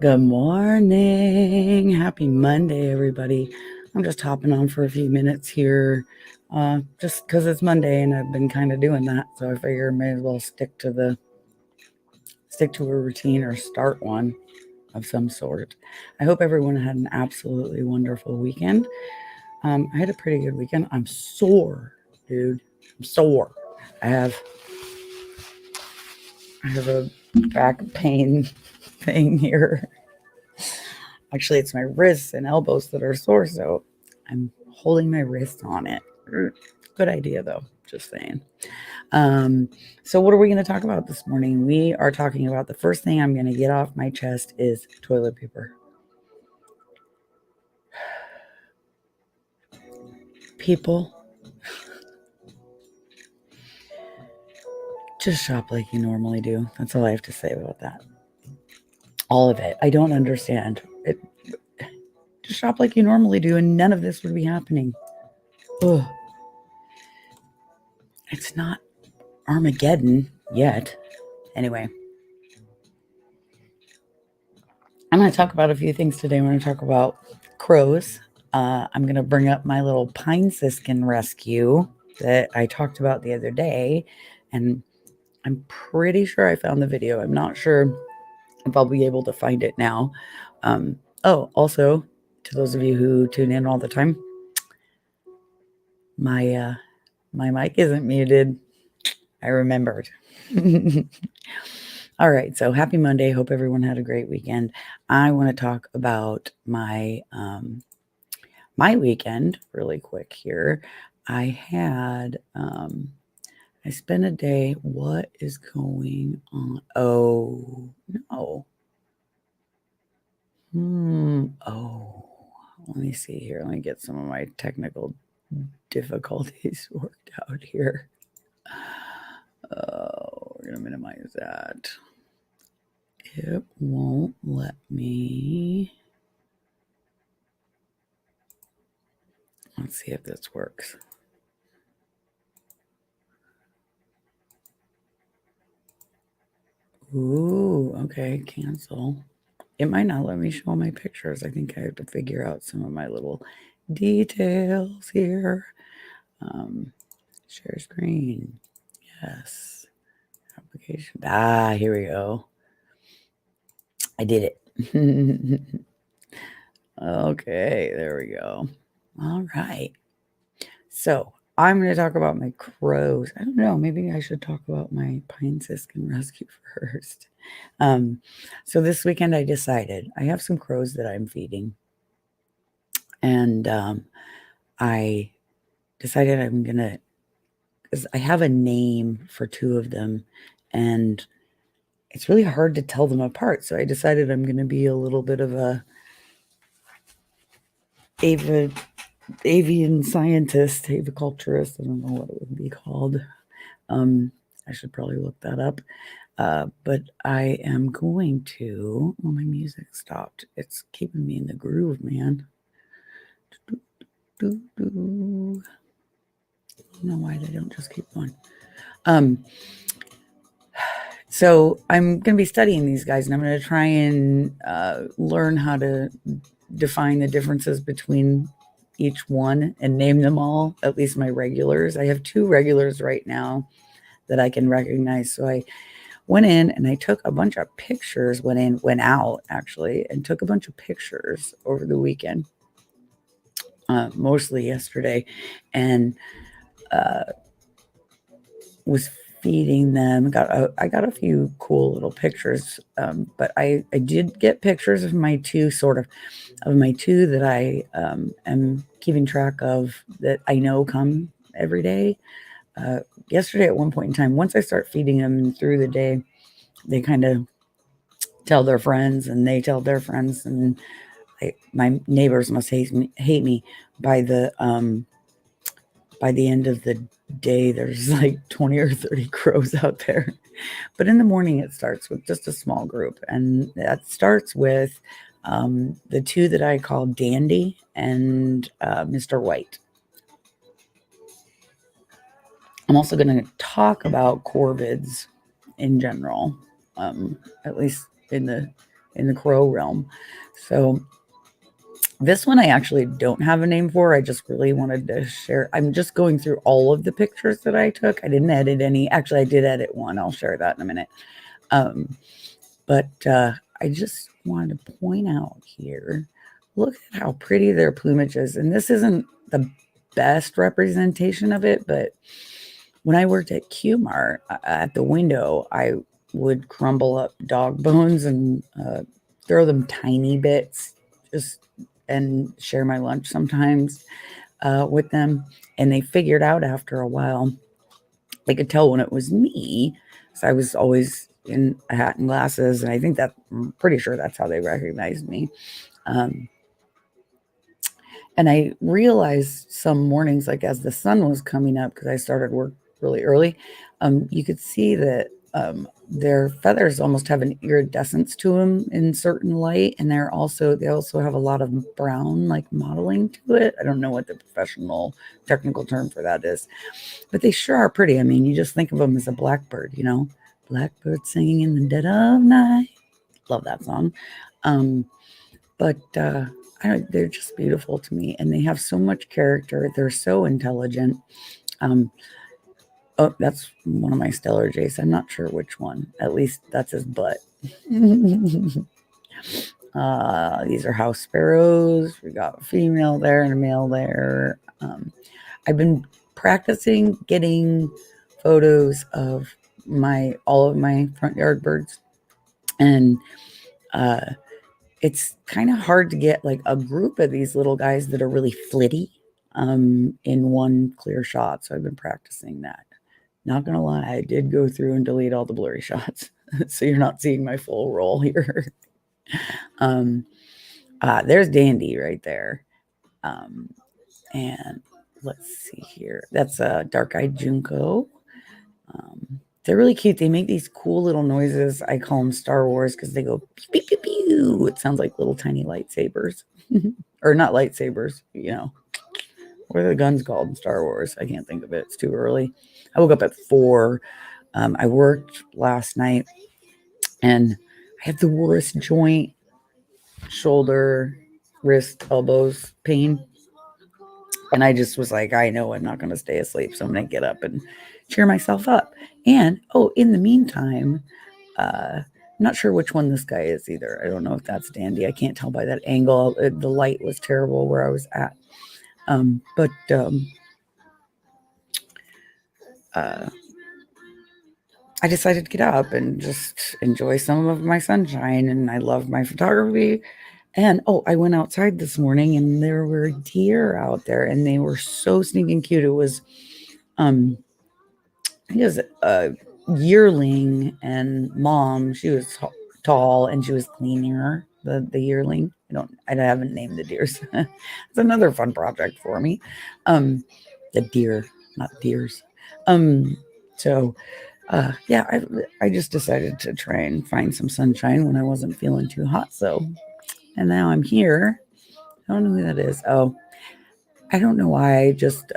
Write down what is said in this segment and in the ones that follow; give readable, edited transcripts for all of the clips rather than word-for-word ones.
Good morning. Happy Monday, everybody. I'm just hopping on for a few minutes here, just because it's Monday and I've been kind of doing that. So I figure I may as well stick to a routine or start one of some sort. I hope everyone had an absolutely wonderful weekend. I had a pretty good weekend. I'm sore, dude. I'm sore. I have a back pain thing here. Actually, it's my wrists and elbows that are sore, so I'm holding my wrist on it. Good idea, though. Just saying. So, what are we going to talk about this morning? We are talking about the first thing I'm going to get off my chest is toilet paper. People, just shop like you normally do. That's all I have to say about that. All of it. I don't understand it. Just shop like you normally do, and none of this would be happening. Ugh. It's not Armageddon yet. Anyway, I'm going to talk about a few things today. I'm going to talk about crows. I'm going to bring up my little pine siskin rescue that I talked about the other day. And I'm pretty sure I found the video. I'm not sure if I'll be able to find it now. Also, to those of you who tune in all the time, my mic isn't muted. I remembered. All right, so happy Monday. Hope everyone had a great weekend. I want to talk about my weekend really quick here. I spent a day. What is going on? Oh no. Oh, let me see here. Let me get some of my technical difficulties worked out here. Oh, we're gonna minimize that. It won't let me. Let's see if this works. Ooh, okay, cancel. It might not let me show my pictures. I think I have to figure out some of my little details here. Share screen. Yes. Application. Here we go. I did it. Okay, there we go. All right. So I'm going to talk about my crows. I don't know. Maybe I should talk about my pine siskin rescue first. So this weekend I decided I have some crows that I'm feeding. And I decided I'm going to, because I have a name for two of them. And it's really hard to tell them apart. So I decided I'm going to be a little bit of a avian scientist, aviculturist. I don't know what it would be called. I should probably look that up. But I am going to. Oh, my music stopped. It's keeping me in the groove, man. I don't know why they don't just keep going. So I'm going to be studying these guys, and I'm going to try and learn how to define the differences between each one and name them all, at least my regulars. I have two regulars right now that I can recognize. So I went in and I took a bunch of pictures, went out actually, and took a bunch of pictures over the weekend, mostly yesterday, and was feeding them. I got a few cool little pictures, but I did get pictures of my two that I am keeping track of that I know come every day. Yesterday, at one point in time, once I start feeding them through the day, they kind of tell their friends, and they tell their friends, and my neighbors must hate me by the end of the day. There's like 20 or 30 crows out there. But in the morning, it starts with just a small group. And that starts with the two that I call Dandy and Mr. White. I'm also going to talk about Corvids in general, at least in the in the crow realm. So this one I actually don't have a name for. I just really wanted to share. I'm just going through all of the pictures that I took. I didn't edit any. Actually, I did edit one. I'll share that in a minute. But I just wanted to point out here, look at how pretty their plumage is. And this isn't the best representation of it, but when I worked at Qmart at the window, I would crumble up dog bones and throw them tiny bits just and share my lunch sometimes with them. And they figured out after a while, they could tell when it was me. So I was always in a hat and glasses. And I think I'm pretty sure that's how they recognized me. And I realized some mornings, like as the sun was coming up, because I started work really early, you could see that their feathers almost have an iridescence to them in certain light, and they also have a lot of brown like modeling to it. I don't know what the professional technical term for that is, but they sure are pretty. I mean, you just think of them as a blackbird, blackbird singing in the dead of night. Love that song. But they're just beautiful to me, and they have so much character. They're so intelligent. Oh, that's one of my stellar jays. I'm not sure which one. At least that's his butt. These are house sparrows. We got a female there and a male there. I've been practicing getting photos of all of my front yard birds, and it's kind of hard to get like a group of these little guys that are really flitty in one clear shot. So I've been practicing that. Not gonna lie, I did go through and delete all the blurry shots, so you're not seeing my full roll here. There's Dandy right there, and let's see here. That's a dark-eyed junco. They're really cute. They make these cool little noises. I call them Star Wars because they go pew, pew, pew, pew. It sounds like little tiny lightsabers. Or not lightsabers, What are the guns called in Star Wars? I can't think of it. It's too early. I woke up at 4. I worked last night, and I have the worst joint, shoulder, wrist, elbows pain. And I just was like, I know I'm not going to stay asleep, so I'm going to get up and cheer myself up. And, in the meantime, I'm not sure which one this guy is either. I don't know if that's Dandy. I can't tell by that angle. The light was terrible where I was at. But I decided to get up and just enjoy some of my sunshine, and I love my photography. And I went outside this morning, and there were deer out there, and they were so sneaking cute. It was a yearling and mom. She was tall, and she was cleaning her, the yearling. I haven't named the deers. It's another fun project for me. The deer, not deers. So I just decided to try and find some sunshine when I wasn't feeling too hot. So, and now I'm here. I don't know who that is. Oh, I don't know why. I just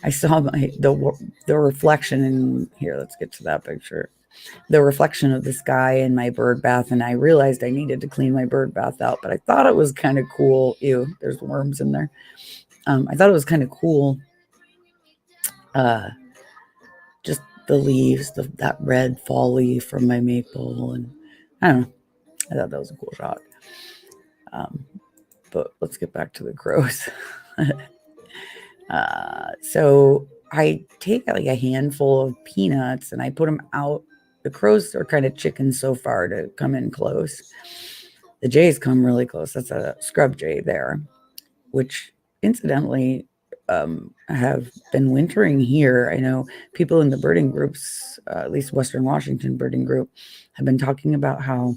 I saw the reflection in here. Let's get to that picture. The reflection of this guy in my bird bath, and I realized I needed to clean my bird bath out. But I thought it was kind of cool. Ew, there's worms in there. I thought it was kind of cool. Just the leaves, that red fall leaf from my maple, and I don't know. I thought that was a cool shot. But let's get back to the crows. So I take like a handful of peanuts and I put them out. The crows are kind of chickens so far to come in close. The jays come really close. That's a scrub jay there, which incidentally have been wintering here. I know people in the birding groups, at least Western Washington birding group, have been talking about how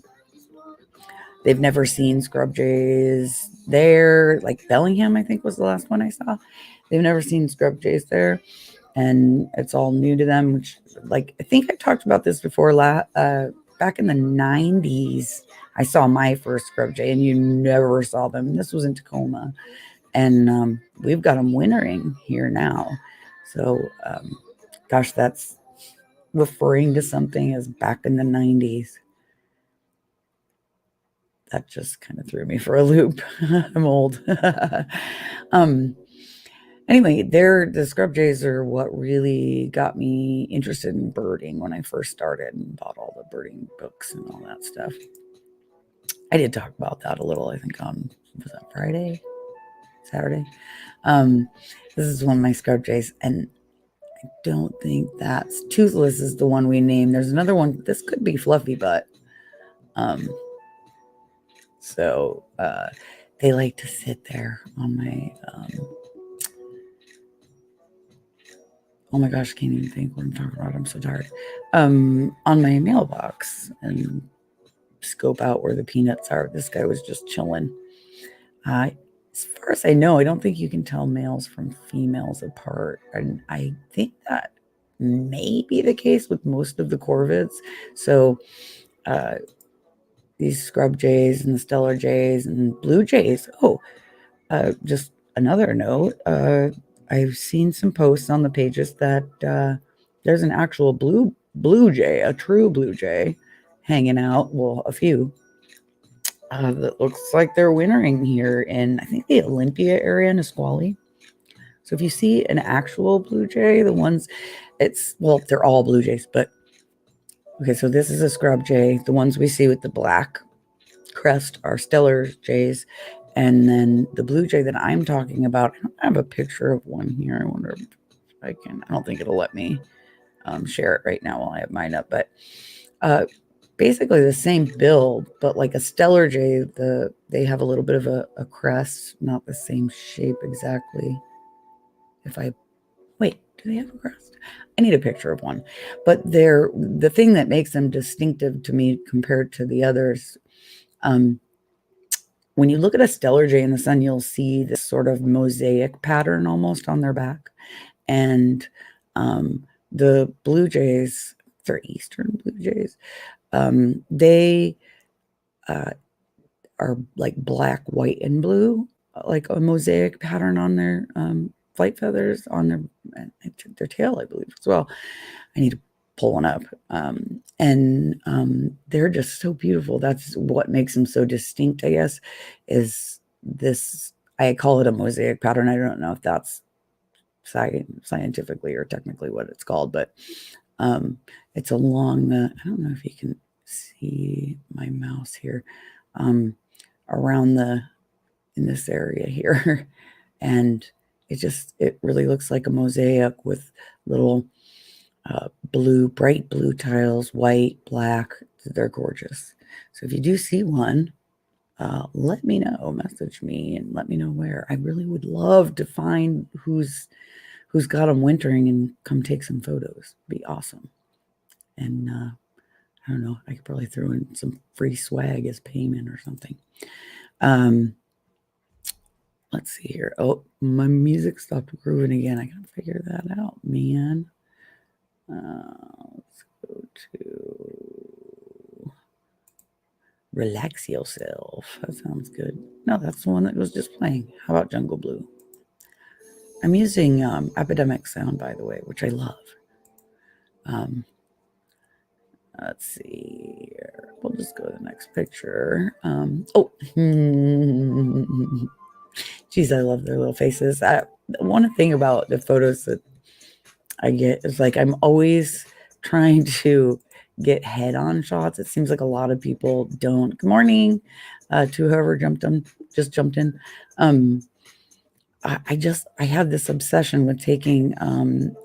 they've never seen scrub jays there. Like Bellingham, I think, was the last one I saw. They've never seen scrub jays there, and it's all new to them. Which, like, I think I talked about this before. Back in the 90s, I saw my first scrub jay, and you never saw them. This was in Tacoma, and we've got them wintering here now. So, gosh, that's referring to something as back in the 90s. that just kind of threw me for a loop. I'm old. Anyway, the scrub jays are what really got me interested in birding when I first started and bought all the birding books and all that stuff. I did talk about that a little, I think, on, was that Friday? Saturday? This is one of my scrub jays, and I don't think that's Toothless is the one we named. There's another one. This could be Fluffy Butt. So they like to sit there on my oh my gosh, I can't even think what I'm talking about. I'm so tired. On my mailbox and scope out where the peanuts are. This guy was just chilling. As far as I know, I don't think you can tell males from females apart. And I think that may be the case with most of the corvids. So these scrub jays and the stellar jays and blue jays. Oh, just another note. I've seen some posts on the pages that there's an actual blue jay, a true blue jay, hanging out. Well, a few that looks like they're wintering here in, I think, the Olympia area, Nisqually. So if you see an actual blue jay, the ones, they're all blue jays, but okay, so this is a scrub jay. The ones we see with the black crest are stellar jays. And then the blue jay that I'm talking about, I don't have a picture of one here. I wonder if I can. I don't think it'll let me share it right now while I have mine up. But basically the same build, but like a stellar jay, they have a little bit of a crest, not the same shape exactly. Wait, do they have a crest? I need a picture of one. But the thing that makes them distinctive to me compared to the others, when you look at a stellar jay in the sun, you'll see this sort of mosaic pattern almost on their back. And the blue jays, they're eastern blue jays, they are like black, white, and blue, like a mosaic pattern on their flight feathers, on their tail, I believe, as well. I need to pull one up. And they're just so beautiful. That's what makes them so distinct, I guess, is this, I call it a mosaic pattern. I don't know if that's scientifically or technically what it's called, but it's along the, I don't know if you can see my mouse here, around in this area here. And it really looks like a mosaic with little bright blue tiles, white, black. They're gorgeous. So if you do see one, let me know, message me and let me know where. I really would love to find who's got them wintering and come take some photos. Be awesome. And I don't know, I could probably throw in some free swag as payment or something. Let's see here. Oh, my music stopped grooving again. I gotta figure that out, man. Let's go to Relax Yourself. That sounds good. No, that's the one that was just playing. How about Jungle Blue? I'm using Epidemic Sound, by the way, which I love. Let's see here. We'll just go to the next picture. Geez, I love their little faces. One thing about the photos that I get is like I'm always trying to get head-on shots. It seems like a lot of people don't. Good morning to whoever just jumped in. I have this obsession with taking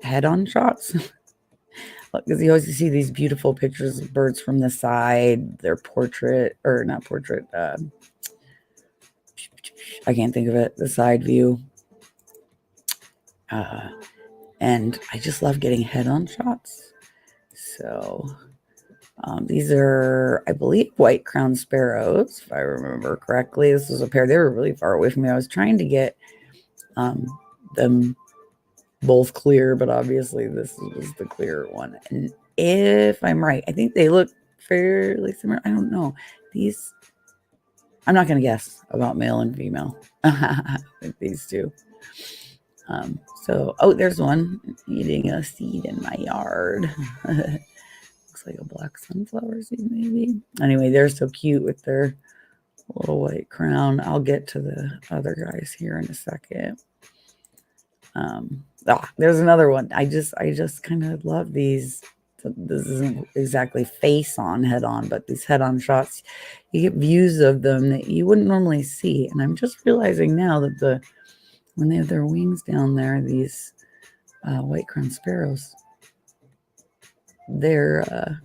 head-on shots. Because you always see these beautiful pictures of birds from the side, their portrait, or not portrait, I can't think of it, the side view. And I just love getting head-on shots. So these are, I believe, white crowned sparrows, if I remember correctly. This was a pair. They were really far away from me. I was trying to get them both clear, but obviously this was the clear one. And if I'm right, I think they look fairly similar. I don't know. I'm not going to guess about male and female. These two. There's one eating a seed in my yard. Looks like a black sunflower seed, maybe. Anyway, they're so cute with their little white crown. I'll get to the other guys here in a second. There's another one. I just kind of love these. This isn't exactly face on, head on, but these head on shots, you get views of them that you wouldn't normally see. And I'm just realizing now that when they have their wings down there, these white crowned sparrows, their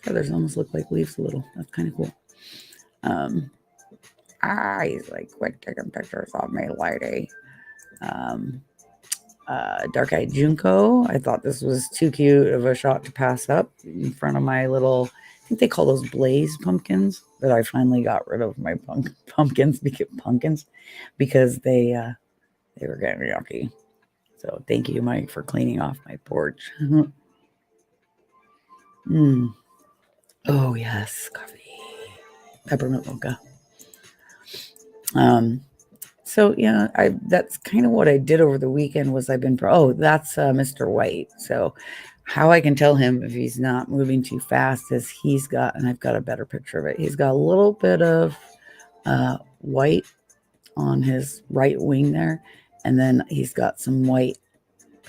feathers almost look like leaves a little. That's kind of cool. He's like, quick taking pictures of me, lady. Dark-eyed junco. I thought this was too cute of a shot to pass up in front of my little, I think they call those blaze pumpkins, that I finally got rid of my pumpkins because they were getting yucky. So thank you, Mike, for cleaning off my porch. Oh yes, coffee, peppermint mocha. So yeah, that's kind of what I did over the weekend. Was I've been that's Mr. White. So how I can tell him if he's not moving too fast is he's got, and I've got a better picture of it. He's got a little bit of white on his right wing there, and then he's got some white,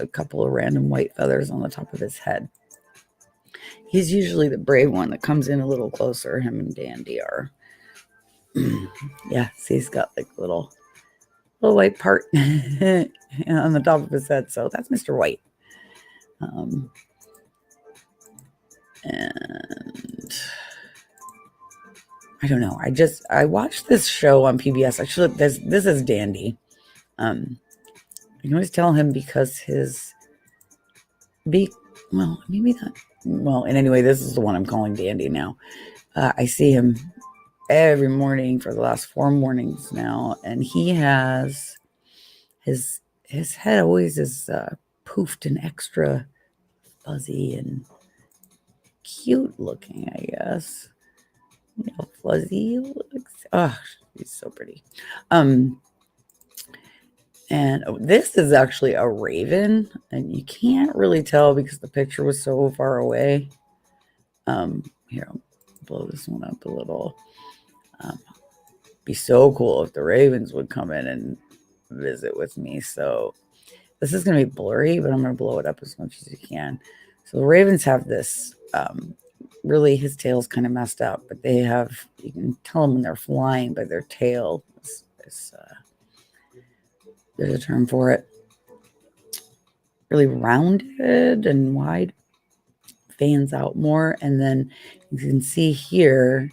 a couple of random white feathers on the top of his head. He's usually the brave one that comes in a little closer. Him and Dandy are. Yeah, see, he's got like little white part on the top of his head. So that's Mr. White. And I don't know. I watched this show on PBS. Actually, this is Dandy. I can always tell him because his beak. Well, maybe not. Well, and anyway, this is the one I'm calling Dandy now. I see him every morning for the last 4 mornings now, and he has his head always is poofed and extra fuzzy and cute looking, I guess. Fuzzy looks. Oh, he's so pretty. And this is actually a raven, and you can't really tell because the picture was so far away. Here, I'll blow this one up a little. Be so cool if the ravens would come in and visit with me. So this is going to be blurry, but I'm going to blow it up as much as you can. So the ravens have this, really his tail's kind of messed up, but they have, you can tell them when they're flying by their tail. There's a term for it. Really rounded and wide, fans out more. And then you can see here,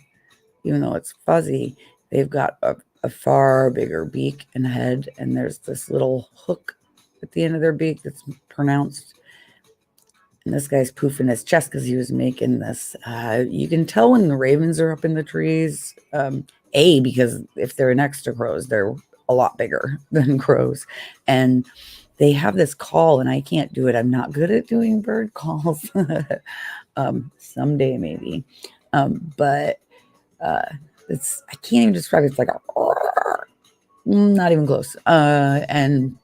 even though it's fuzzy, they've got a far bigger beak and head, and there's this little hook at the end of their beak that's pronounced. And this guy's poofing his chest because he was making this. You can tell when the ravens are up in the trees, because if they're next to crows, they're a lot bigger than crows. And they have this call, and I can't do it. I'm not good at doing bird calls. Someday maybe. But I can't even describe it. It's like not even close. And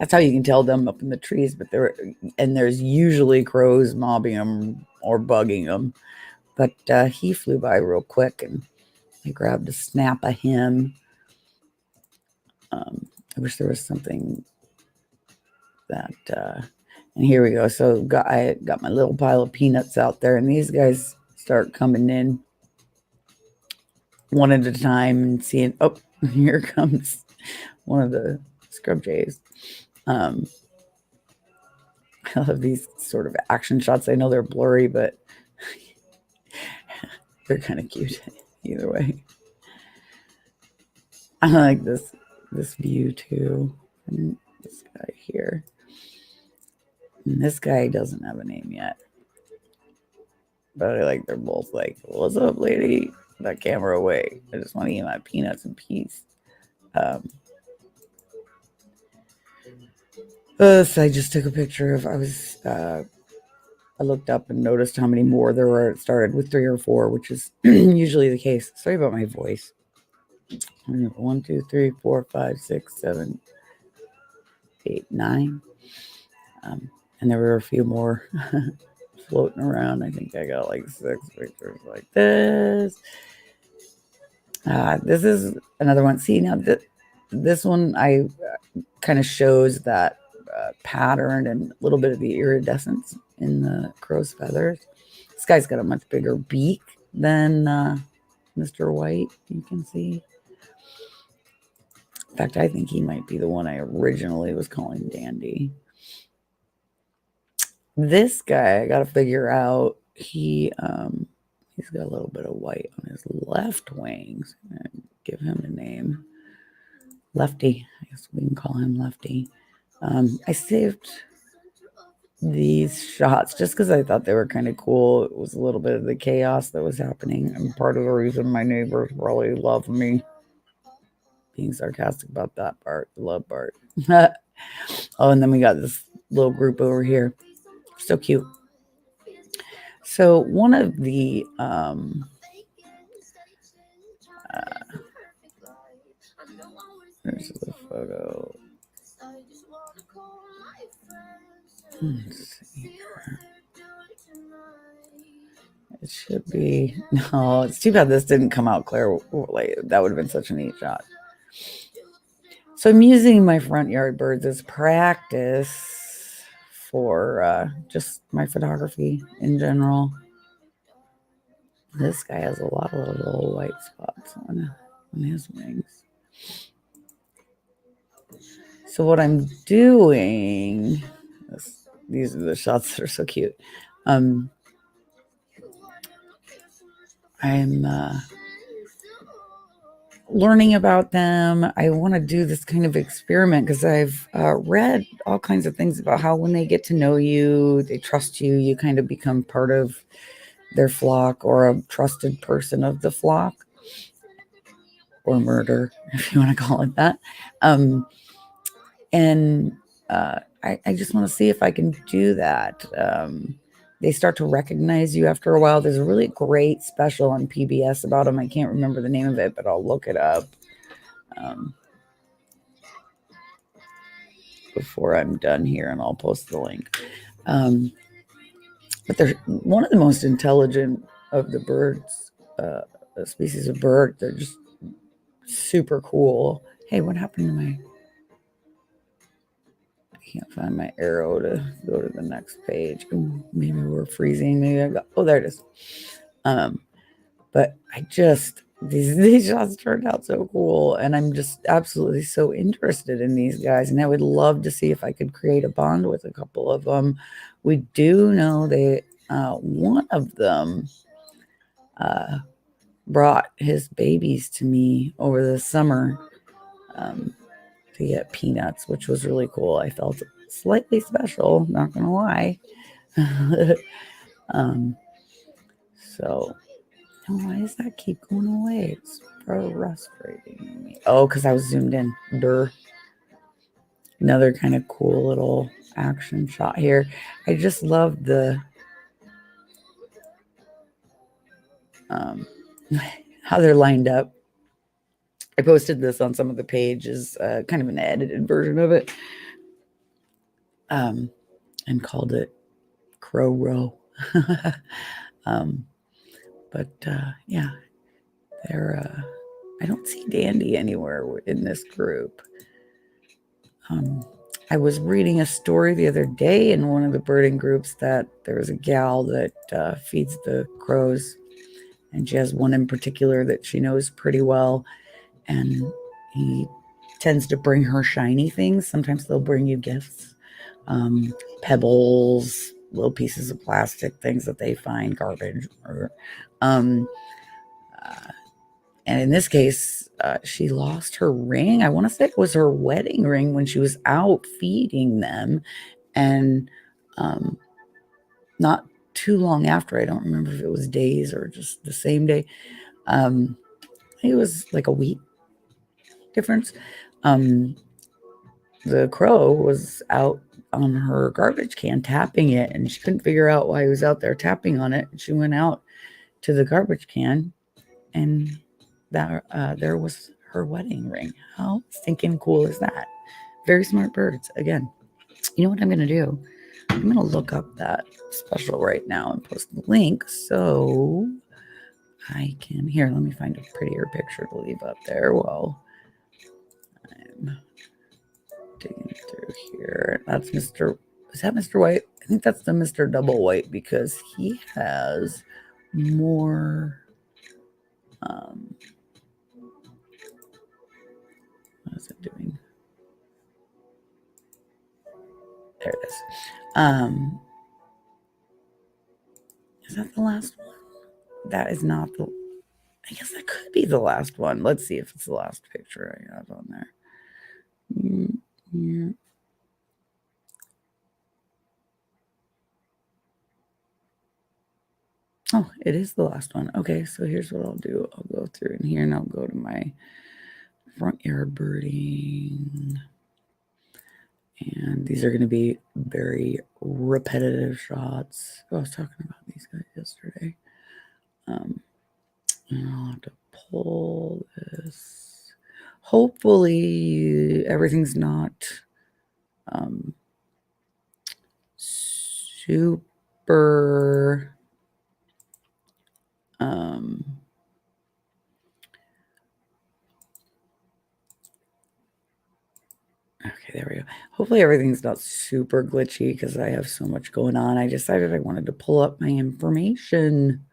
that's how you can tell them up in the trees. But there's usually crows mobbing them or bugging them. But he flew by real quick, and I grabbed a snap of him. I wish there was something that. And here we go. So I got my little pile of peanuts out there, and these guys start coming in one at a time and seeing, oh, here comes one of the scrub jays. I love these sort of action shots. I know they're blurry, but they're kind of cute either way. I like this view too. And this guy here. And this guy doesn't have a name yet. But they're both like, what's up, lady? That camera away. I just want to eat my peanuts in peace. So I just took a picture of, I looked up and noticed how many more there were. It started with 3 or 4, which is usually the case. Sorry about my voice. 1, 2, 3, 4, 5, 6, 7, 8, 9. And there were a few more floating around. I think I got like 6 pictures like this. This is another one. See, now this one I kind of shows that pattern and a little bit of the iridescence in the crow's feathers. This guy's got a much bigger beak than Mr. White, you can see. In fact, I think he might be the one I originally was calling Dandy. This guy, I got to figure out, he's got a little bit of white on his left wings. Give him a name. Lefty. I guess we can call him Lefty. I saved these shots just because I thought they were kind of cool. It was a little bit of the chaos that was happening, and part of the reason my neighbors really love me. Being sarcastic about that part. Love Bart. Oh, and then we got this little group over here. So cute. So one of the there's the photo. Let's see. It should be. No, it's too bad this didn't come out clear. That would have been such a neat shot. So I'm using my front yard birds as practice for just my photography in general. This guy has a lot of little white spots on his wings. So what I'm doing, these are the shots that are so cute. I'm learning about them. I want to do this kind of experiment because I've read all kinds of things about how when they get to know you, they trust you, you kind of become part of their flock or a trusted person of the flock, or murder, if you want to call it that. I just want to see if I can do that. They start to recognize you after a while. There's a really great special on PBS about them. I can't remember the name of it, but I'll look it up before I'm done here, and I'll post the link. But they're one of the most intelligent of the birds, species of bird. They're just super cool. Hey, what happened to my... I can't find my arrow to go to the next page. Ooh, maybe we're freezing. Maybe I got... Oh, there it is. But I just... These shots turned out so cool, and I'm just absolutely so interested in these guys, and I would love to see if I could create a bond with a couple of them. We do know they one of them brought his babies to me over the summer to get peanuts, which was really cool. I felt slightly special, not gonna lie. So why does that keep going away? It's frustrating me. Oh, because I was zoomed in. Durr. Another kind of cool little action shot here. I just love the how they're lined up. I posted this on some of the pages, kind of an edited version of it, and called it Crow Row. But yeah, they're. I don't see Dandy anywhere in this group. I was reading a story the other day in one of the birding groups that there was a gal that feeds the crows, and she has one in particular that she knows pretty well, and he tends to bring her shiny things. Sometimes they'll bring you gifts, pebbles, little pieces of plastic, things that they find garbage, or and in this case, she lost her ring. I want to say it was her wedding ring when she was out feeding them. And not too long after, I don't remember if it was days or just the same day. I think it was like a week difference. The crow was out on her garbage can tapping it, and she couldn't figure out why he was out there tapping on it. She went out to the garbage can, and there was her wedding ring. How stinking cool is that? Very smart birds. Again, you know what I'm going to do? I'm going to look up that special right now and post the link so I can, here, let me find a prettier picture to leave up there while I'm digging through here. That's Mr. Is that Mr. White? I think that's the Mr. Double White because he has more. What is it doing? There it is. Is that the last one? That is not the. I guess that could be the last one. Let's see if it's the last picture I have on there. Yeah. Oh, it is the last one. Okay, so here's what I'll do. I'll go through in here and I'll go to my front yard birding. And these are going to be very repetitive shots. Oh, I was talking about these guys yesterday. And I'll have to pull this. Hopefully everything's not super okay, there we go. Hopefully everything's not super glitchy because I have so much going on. I decided I wanted to pull up my information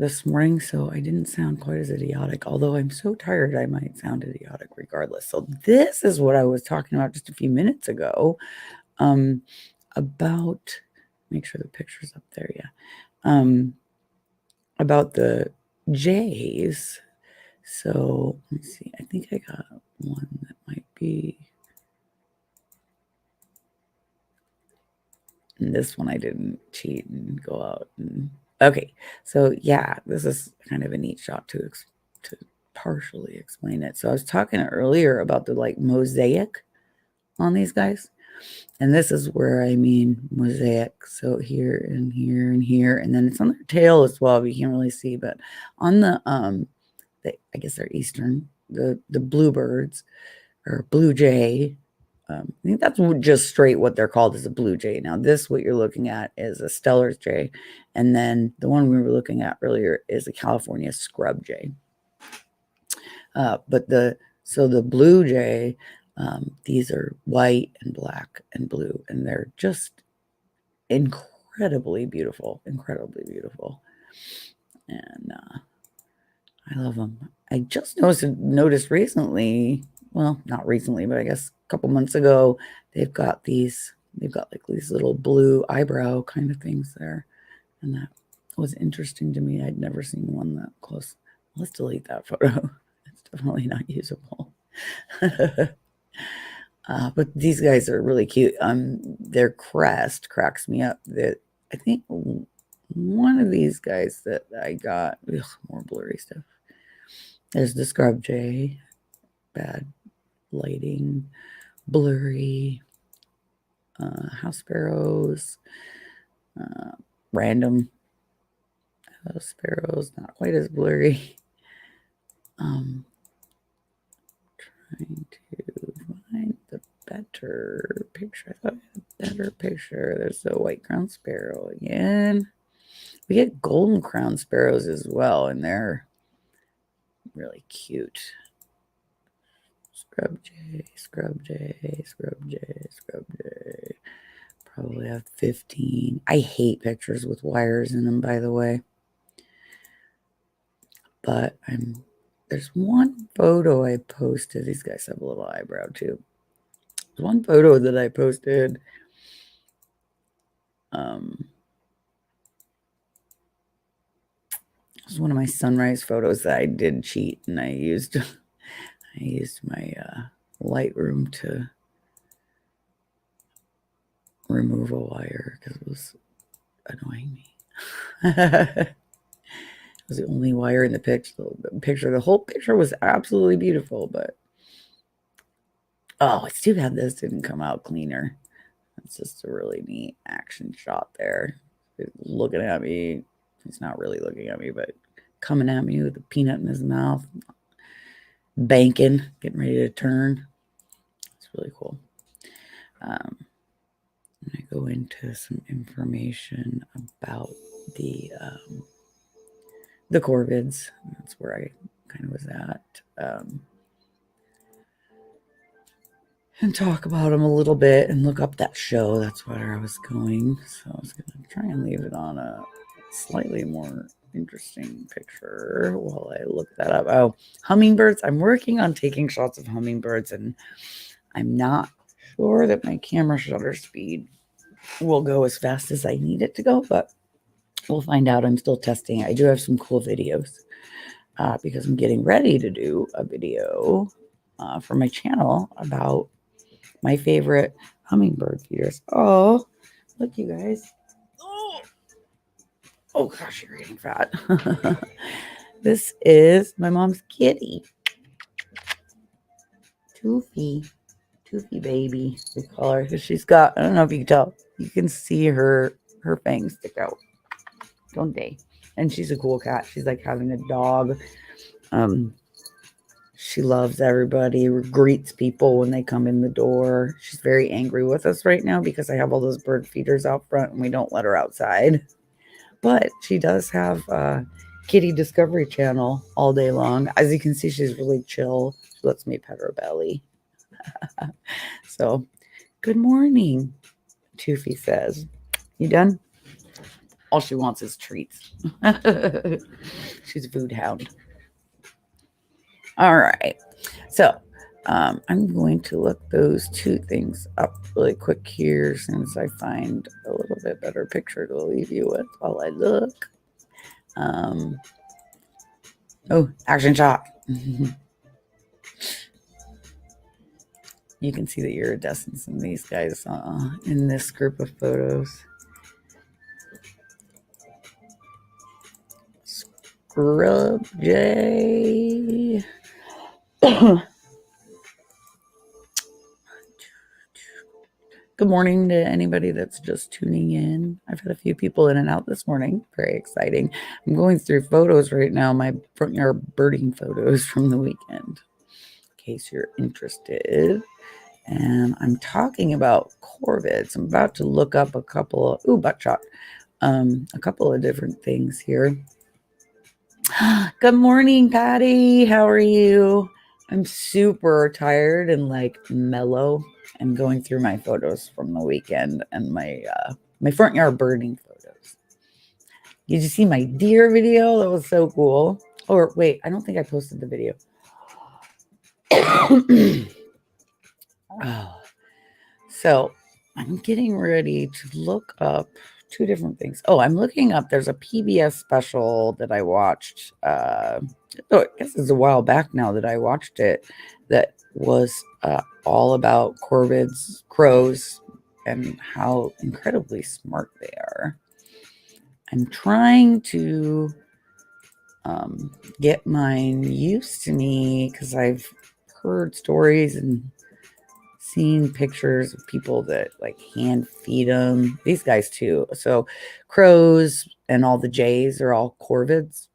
this morning so I didn't sound quite as idiotic, although I'm so tired I might sound idiotic regardless. So this is what I was talking about just a few minutes ago about, make sure the picture's up there, yeah, about the J's. So let me see, I think I got one that might be, and this one I didn't cheat and go out and, okay, so yeah, this is kind of a neat shot to partially explain it. So I was talking earlier about the like mosaic on these guys, and this is where I mean mosaic. So here and here and here, and then it's on their tail as well, but you can't really see. But on the I guess they're eastern, the bluebirds or blue jay. I think that's just straight what they're called is a blue jay. Now this, what you're looking at is a Stellar's jay, and then the one we were looking at earlier is a California scrub jay. But the blue jay, these are white and black and blue, and they're just incredibly beautiful, and I love them. I just noticed recently, well, not recently, but I guess a couple months ago, they've got like these little blue eyebrow kind of things there, and that was interesting to me. I'd never seen one that close. Let's delete that photo. It's definitely not usable. But these guys are really cute. Their crest cracks me up. That I think one of these guys that I got, more blurry stuff. There's the scrub jay, bad lighting, blurry, house sparrows, random house sparrows, not quite as blurry. Trying to find the better picture. I thought I had a better picture. There's the white crowned sparrow again. We get golden crowned sparrows as well, and they're really cute. Scrub jay, scrub jay, scrub jay, scrub jay. Probably have 15. I hate pictures with wires in them, by the way. But there's one photo I posted. These guys have a little eyebrow too. There's one photo that I posted. It was one of my sunrise photos that I did cheat, and I used my Lightroom to remove a wire because it was annoying me. It was the only wire in the picture. The whole picture was absolutely beautiful, but oh, it's too bad this didn't come out cleaner. It's just a really neat action shot there. He's looking at me. He's not really looking at me, but coming at me with a peanut in his mouth, banking, getting ready to turn. It's really cool. I'm going to go into some information about the the Corvids. That's where I kind of was at. And talk about them a little bit and look up that show. That's where I was going. So I was going to try and leave it on a slightly more interesting picture while I look that up. Oh, hummingbirds. I'm working on taking shots of hummingbirds, and I'm not sure that my camera shutter speed will go as fast as I need it to go, but we'll find out. I'm still testing. I do have some cool videos because I'm getting ready to do a video for my channel about my favorite hummingbird feeders. Oh, look, you guys. Oh gosh, you're getting fat. This is my mom's kitty. Toofy baby, we call her, because she's got, I don't know if you can tell, you can see her fangs stick out, don't they? And she's a cool cat. She's like having a dog. She loves everybody, greets people when they come in the door. She's very angry with us right now because I have all those bird feeders out front and we don't let her outside. But she does have Kitty Discovery Channel all day long. As you can see, she's really chill. She lets me pet her belly. So, good morning, Toofy says. You done? All she wants is treats. She's a food hound. All right. So, I'm going to look those two things up really quick here as soon as I find a little bit better picture to leave you with while I look. Oh, action shot. You can see the iridescence in these guys in this group of photos. Scrub J. Good morning to anybody that's just tuning in. I've had a few people in and out this morning. Very exciting. I'm going through photos right now, my front yard birding photos from the weekend, in case you're interested. And I'm talking about corvids. I'm about to look up a couple of, butt shot, a couple of different things here. Good morning, Patty. How are you? I'm super tired and like mellow. I'm going through my photos from the weekend and my front yard birding photos. Did you see my deer video? That was so cool. Or wait, I don't think I posted the video. So I'm getting ready to look up two different things. Oh, I'm looking up, there's a PBS special that I watched. I guess it's a while back now that I watched it, that was all about corvids, crows, and how incredibly smart they are. I'm trying to get mine used to me because I've heard stories and seen pictures of people that like hand feed them. These guys too. So crows and all the jays are all corvids.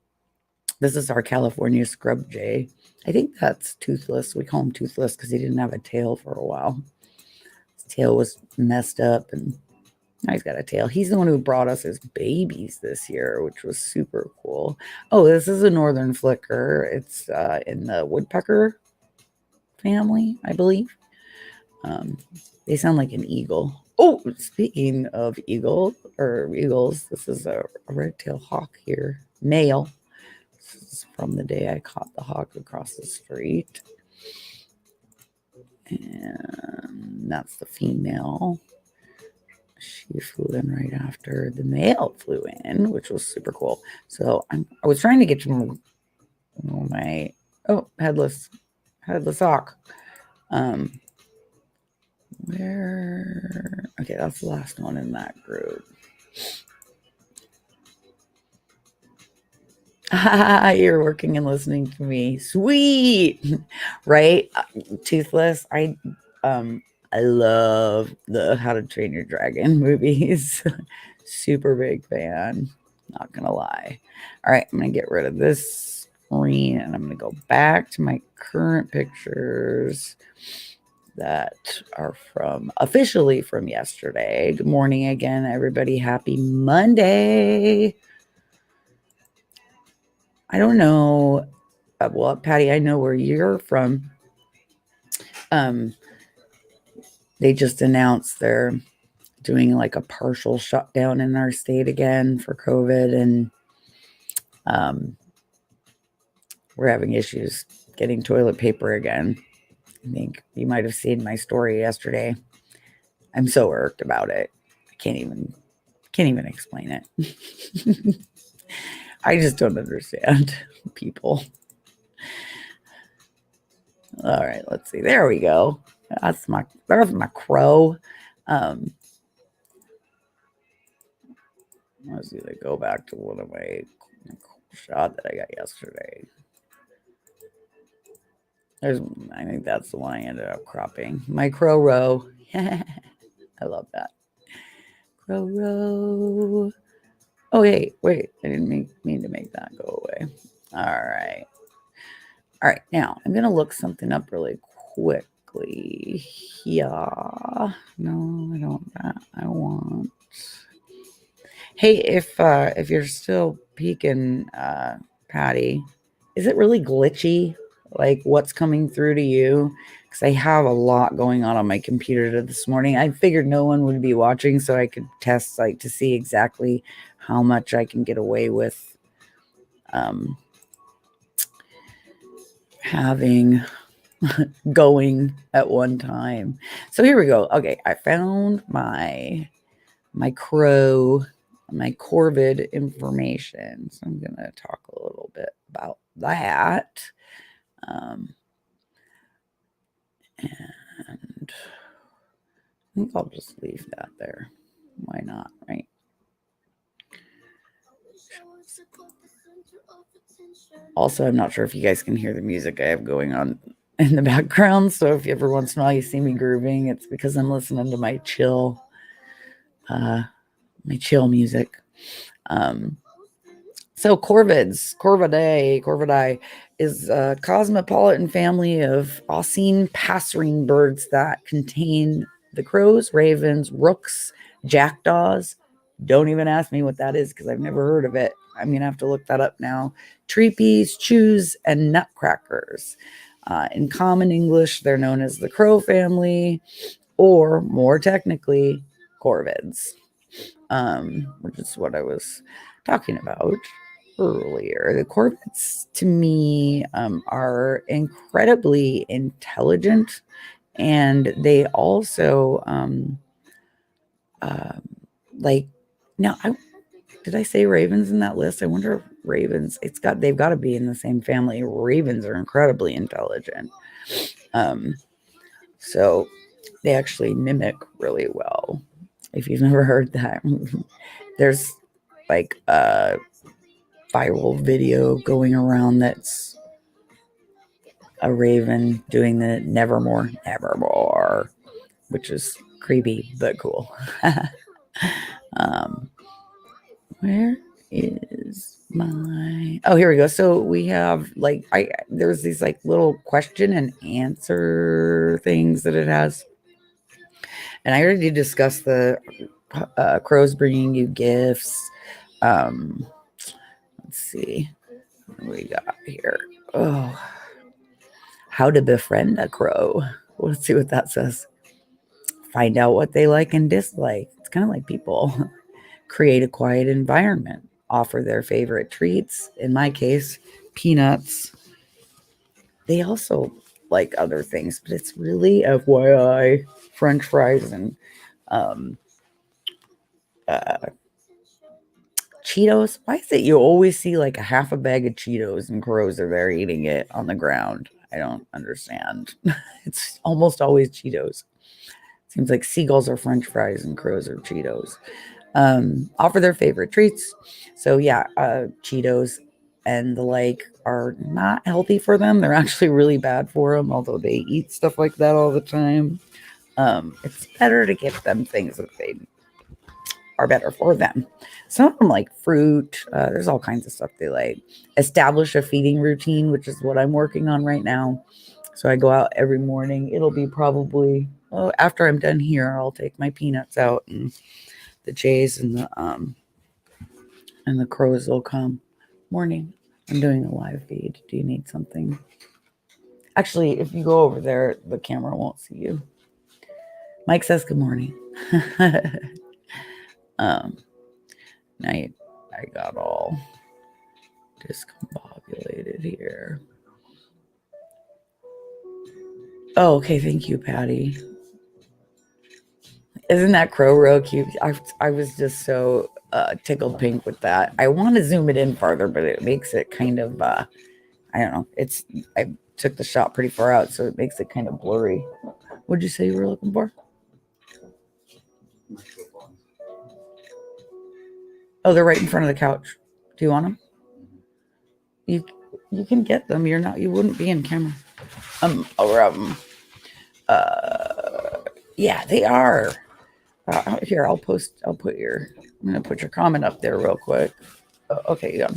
This is our California scrub jay. I think that's toothless. We call him toothless because he didn't have a tail for a while. His tail was messed up and now he's got a tail. He's the one who brought us his babies this year, which was super cool. Oh, this is a northern flicker. It's in the woodpecker family, I believe. They sound like an eagle. Oh, speaking of eagles, this is a red-tailed hawk here, male. This is from the day I caught the hawk across the street. And that's the female. She flew in right after the male flew in, which was super cool. So I was trying to get to my headless hawk. Okay, that's the last one in that group. You're working and listening to me. Sweet. Right? Toothless. I love the How to Train Your Dragon movies. Super big fan. Not gonna lie. All right, I'm gonna get rid of this screen and I'm gonna go back to my current pictures. that are officially from yesterday. Good morning again, everybody. Happy Monday. I don't know. Well, Patty, I know where you're from. They just announced they're doing like a partial shutdown in our state again for COVID, and we're having issues getting toilet paper again. I think you might have seen my story yesterday. I'm so irked about it. I can't even explain it. I just don't understand people. All right, let's see. There we go. There's my crow. Let's see. They go back to one of my shot that I got yesterday. I think that's the one I ended up cropping. My crow row. I love that. Crow row. Oh, hey, wait. I didn't mean to make that go away. All right. All right. Now, I'm going to look something up really quickly. Yeah. No, I don't. That I want. Hey, if you're still peeking, Patty, is it really glitchy? Like what's coming through to you? Because I have a lot going on my computer this morning. I figured no one would be watching, so I could test like to see exactly how much I can get away with having going at one time. So here we go. Okay, I found my crow, my Corvid information. So I'm going to talk a little bit about that. And I think I'll just leave that there. Why not, right? Also, I'm not sure if you guys can hear the music I have going on in the background. So if every once in a while you see me grooving, it's because I'm listening to my chill music. So Corvidae is a cosmopolitan family of Aucine passerine birds that contain the crows, ravens, rooks, jackdaws. Don't even ask me what that is because I've never heard of it. I'm going to have to look that up now. Treepies, chews, and nutcrackers. In common English, they're known as the crow family, or more technically, corvids, which is what I was talking about earlier. The corvids, to me, are incredibly intelligent, and they also like. Now, did I say ravens in that list? I wonder if ravens. They've got to be in the same family. Ravens are incredibly intelligent, so they actually mimic really well. If you've never heard that, there's like a viral video going around that's a raven doing the nevermore, which is creepy but cool. Where is my... Oh, here we go. So we have like there's these like little question and answer things that it has. And I already discussed the crows bringing you gifts. Let's see what we got here. Oh, how to befriend a crow. Let's see what that says. Find out what they like and dislike. It's kind of like people. Create a quiet environment. Offer their favorite treats. In my case, peanuts. They also like other things, but it's really FYI, French fries and Cheetos. Why is it you always see like a half a bag of Cheetos and crows are there eating it on the ground? I don't understand. It's almost always Cheetos. Seems like seagulls are French fries and crows are Cheetos. Offer their favorite treats. So yeah, Cheetos and the like are not healthy for them. They're actually really bad for them, although they eat stuff like that all the time. It's better to give them things that they are better for them. Some of them like fruit. There's all kinds of stuff they like. Establish a feeding routine, which is what I'm working on right now. So I go out every morning. It'll be probably after I'm done here, I'll take my peanuts out, and the jays and the crows will come. Morning. I'm doing a live feed. Do you need something? Actually, if you go over there, the camera won't see you. Mike says good morning. I got all discombobulated here. Oh, okay. Thank you, Patty. Isn't that crow real cute? I was just so tickled pink with that. I want to zoom it in farther, but it makes it kind of I don't know. I took the shot pretty far out, so it makes it kind of blurry. What'd you say you were looking for? Oh, they're right in front of the couch. Do you want them? You can get them. You wouldn't be in camera. Or yeah, they are. Here, I'm gonna put your comment up there real quick. Okay, yeah.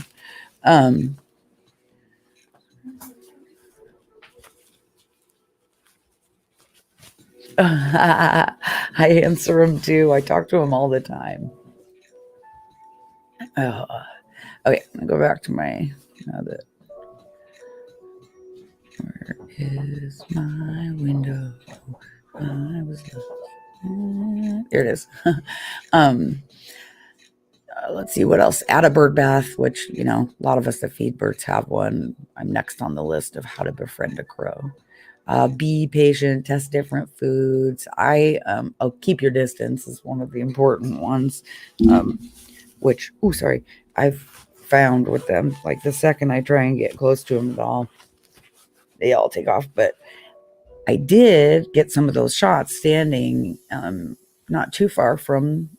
I answer him too. I talk to him all the time. Okay, I'm gonna go back to my. Where is my window? I was. There it is. Let's see what else. Add a bird bath, which a lot of us that feed birds have one. I'm next on the list of how to befriend a crow. Be patient, test different foods. Keep your distance is one of the important ones. I've found with them, like the second I try and get close to them, they all take off. But I did get some of those shots standing not too far from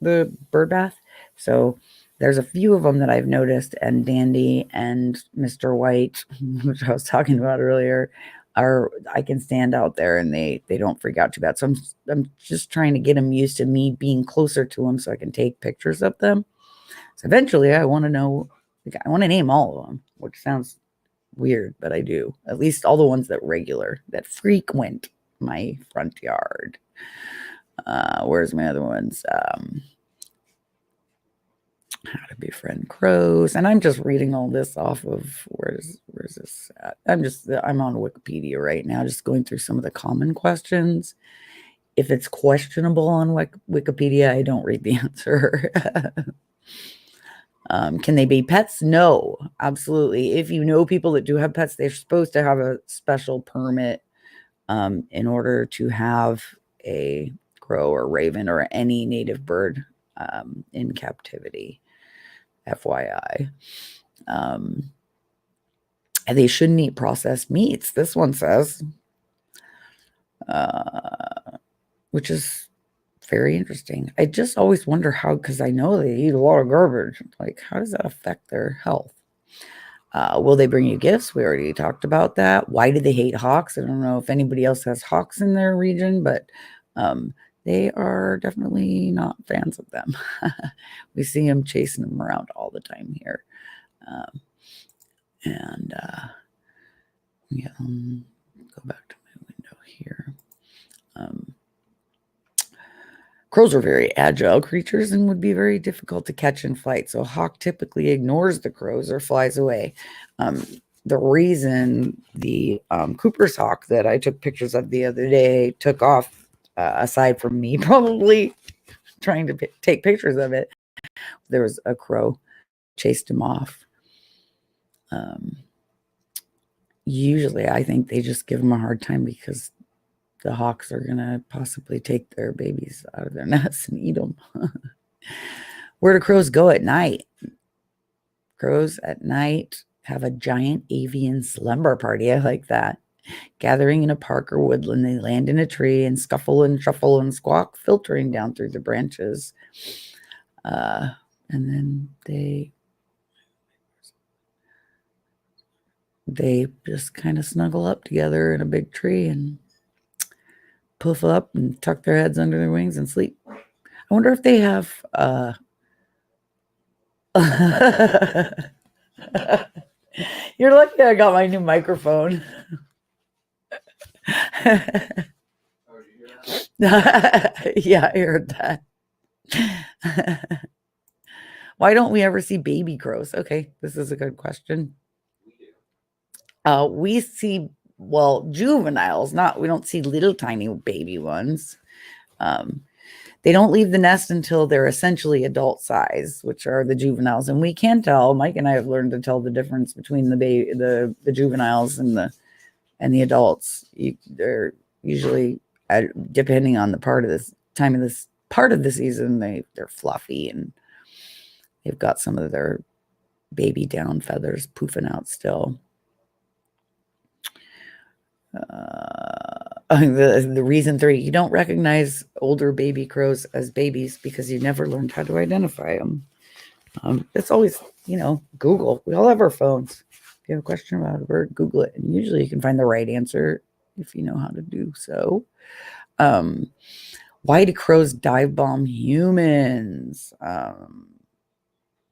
the bird bath. So there's a few of them that I've noticed, and Dandy and Mr. White, which I was talking about earlier, I can stand out there and they don't freak out too bad. So I'm just trying to get them used to me being closer to them so I can take pictures of them. So eventually I want to know, I want to name all of them, which sounds weird, but I do. At least all the ones that frequent my front yard. Where's my other ones? How to befriend crows, and I'm just reading all this off of where's this at? I'm on Wikipedia right now, just going through some of the common questions. If it's questionable on Wikipedia, I don't read the answer. Can they be pets? No, absolutely. If you know people that do have pets, they're supposed to have a special permit in order to have a crow or raven or any native bird in captivity. FYI. And they shouldn't eat processed meats. This one says, which is very interesting. I just always wonder how, because I know they eat a lot of garbage. Like, how does that affect their health? Will they bring you gifts? We already talked about that. Why do they hate hawks? I don't know if anybody else has hawks in their region, but they are definitely not fans of them. We see them chasing them around all the time here. Go back to my window here. Crows are very agile creatures and would be very difficult to catch in flight. So a hawk typically ignores the crows or flies away. The reason the Cooper's hawk that I took pictures of the other day took off, aside from me probably trying to take pictures of it, there was a crow chased him off. Usually I think they just give them a hard time because the hawks are going to possibly take their babies out of their nests and eat them. Where do crows go at night? Crows at night have a giant avian slumber party. I like that. Gathering in a park or woodland, they land in a tree and scuffle and shuffle and squawk, filtering down through the branches. And then they just kind of snuggle up together in a big tree and puff up and tuck their heads under their wings and sleep. I wonder if they have you're lucky I got my new microphone. Yeah, I heard that. Why don't we ever see baby crows? Okay, this is a good question. We see, well, juveniles, not we don't see little tiny baby ones. Um, they don't leave the nest until they're essentially adult size, which are the juveniles, and we can tell. Mike and I have learned to tell the difference between the juveniles and the adults. They're usually, depending on the part of this time of this part of the season, they're fluffy and they've got some of their baby down feathers poofing out still. The reason three, you don't recognize older baby crows as babies because you never learned how to identify them. It's always, Google. We all have our phones. If you have a question about a bird, Google it. And usually you can find the right answer if you know how to do so. Why do crows dive bomb humans?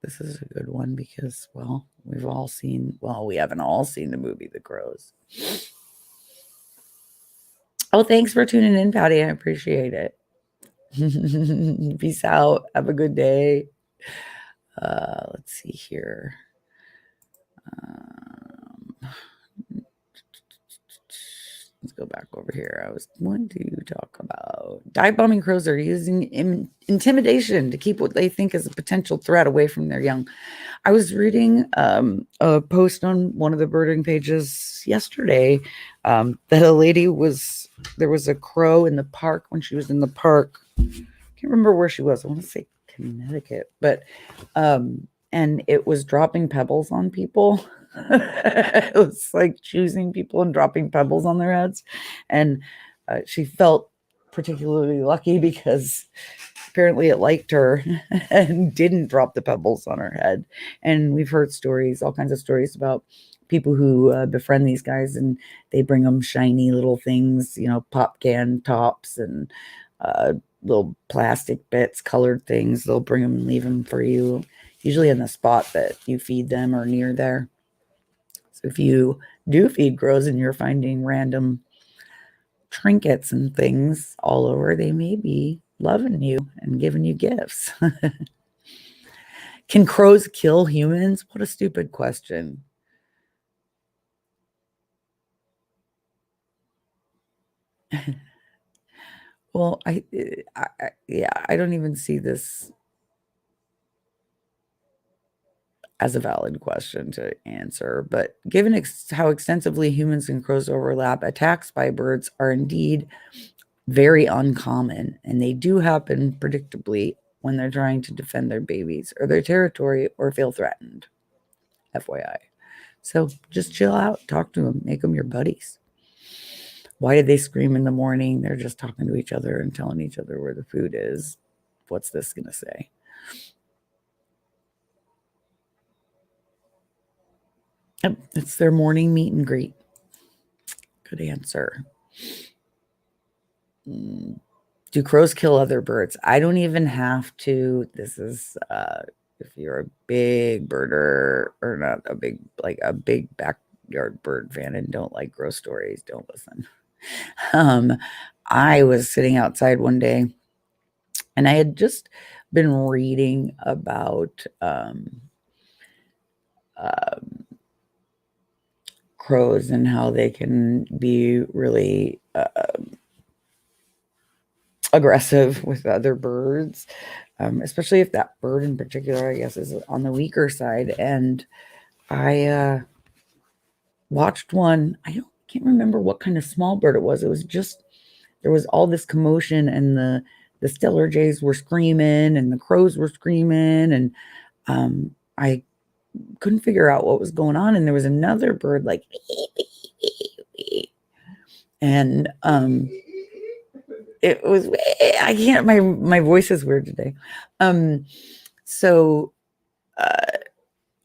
This is a good one because, well, we haven't all seen the movie The Crows. Oh, thanks for tuning in, Patty. I appreciate it. Peace out. Have a good day. Let's see here. Let's go back over here. I was going to talk about dive bombing crows are using intimidation to keep what they think is a potential threat away from their young. I was reading a post on one of the birding pages yesterday that there was a crow in the park when she was in the park. I can't remember where she was. I want to say Connecticut, but and it was dropping pebbles on people. It was like choosing people and dropping pebbles on their heads, and she felt particularly lucky because apparently it liked her and didn't drop the pebbles on her head. And we've heard stories, all kinds of stories about people who befriend these guys, and they bring them shiny little things, pop can tops and little plastic bits, colored things. They'll bring them and leave them for you, usually in the spot that you feed them or near there. So if you do feed crows and you're finding random trinkets and things all over, they may be loving you and giving you gifts. Can crows kill humans? What a stupid question. Well, I don't even see this as a valid question to answer. But given how extensively humans and crows overlap, attacks by birds are indeed very uncommon, and they do happen predictably when they're trying to defend their babies or their territory or feel threatened. FYI. So just chill out, talk to them, make them your buddies. Why did they scream in the morning? They're just talking to each other and telling each other where the food is. What's this going to say? Yep, it's their morning meet and greet. Good answer. Do crows kill other birds? I don't even have to. This is if you're a big birder or not a big backyard bird fan and don't like gross stories, don't listen. I was sitting outside one day and I had just been reading about crows and how they can be really aggressive with other birds, especially if that bird in particular, I guess, is on the weaker side. And I watched one. Can't remember what kind of small bird it was. It was just there was all this commotion, and the stellar jays were screaming, and the crows were screaming, and I couldn't figure out what was going on. And there was another bird like, and it was I can't. My voice is weird today. So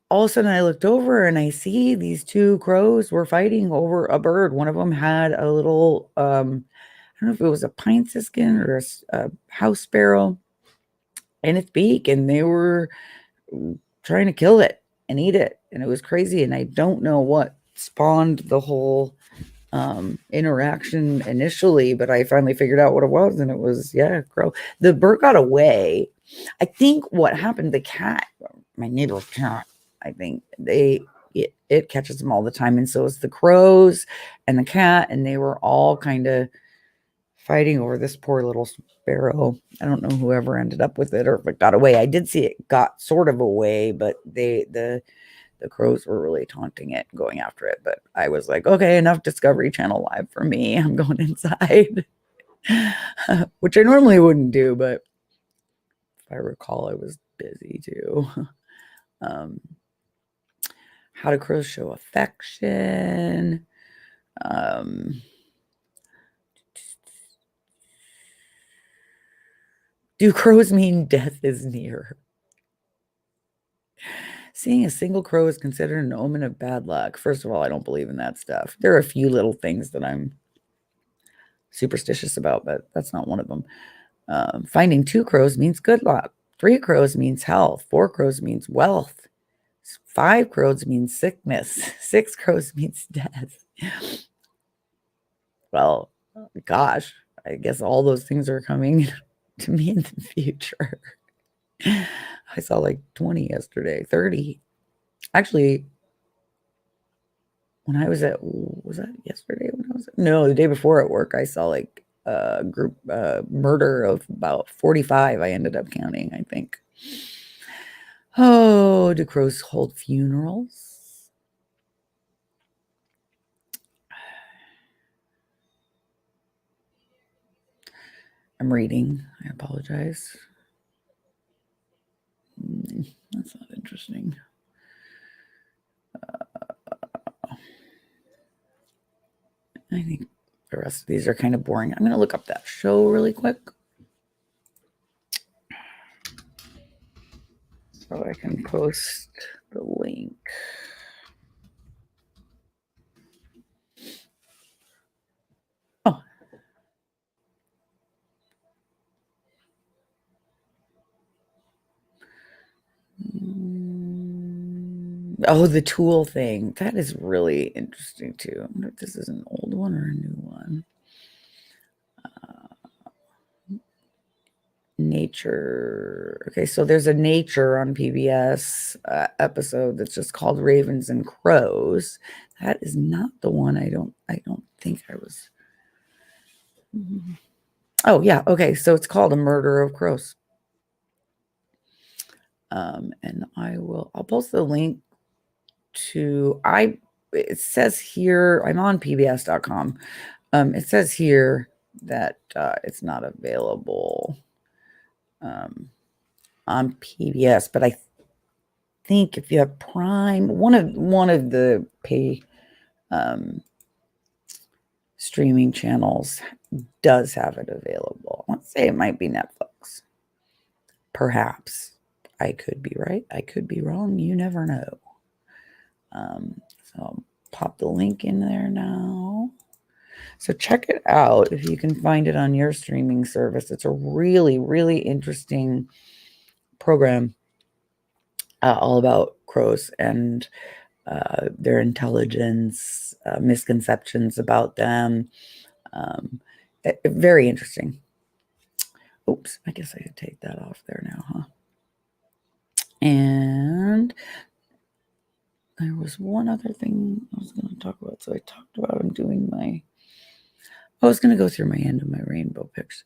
all of a sudden I looked over and I see these two crows were fighting over a bird. One of them had a little, I don't know if it was a pine siskin or a house sparrow in its beak, and they were trying to kill it and eat it. And it was crazy. And I don't know what spawned the whole interaction initially, but I finally figured out what it was, and it was, yeah, crow. The bird got away. I think what happened, the cat, my neighbor's cat, I think it catches them all the time, and so it's the crows and the cat, and they were all kind of fighting over this poor little sparrow. I don't know whoever ended up with it or if it got away. I did see it got sort of away, but the crows were really taunting it and going after it. But I was like, okay, enough Discovery Channel Live for me. I'm going inside, which I normally wouldn't do, but if I recall, I was busy too. How do crows show affection? Do crows mean death is near? Seeing a single crow is considered an omen of bad luck. First of all, I don't believe in that stuff. There are a few little things that I'm superstitious about, but that's not one of them. Finding 2 crows means good luck. 3 crows means health. 4 crows means wealth. 5 crows means sickness. 6 crows means death. Well, gosh, I guess all those things are coming to me in the future. I saw like 20 yesterday, 30. Actually, when I was that yesterday when I was no, the day before at work, I saw like a group murder of about 45. I ended up counting, I think. Oh, do crows hold funerals? I'm reading. I apologize. That's not interesting. I think the rest of these are kind of boring. I'm going to look up that show really quick so I can post the link. Oh. Oh, the tool thing. That is really interesting too. I wonder if this is an old one or a new one. Nature. Okay, so there's a Nature on PBS episode that's just called Ravens and Crows. That is not the one. I don't think I was. Oh yeah, okay. So it's called A Murder of Crows. And I'll post the link to it says here, I'm on pbs.com. It says here that it's not available on PBS, but I think if you have Prime, one of the pay streaming channels does have it available. Let's say it might be Netflix. Perhaps. I could be right. I could be wrong. You never know. So I'll pop the link in there now. So check it out if you can find it on your streaming service. It's a really, really interesting program all about crows and their intelligence, misconceptions about them. Very interesting. Oops, I guess I could take that off there now, huh? And there was one other thing I was going to talk about. So I talked about I was going to go through my end of my rainbow pics.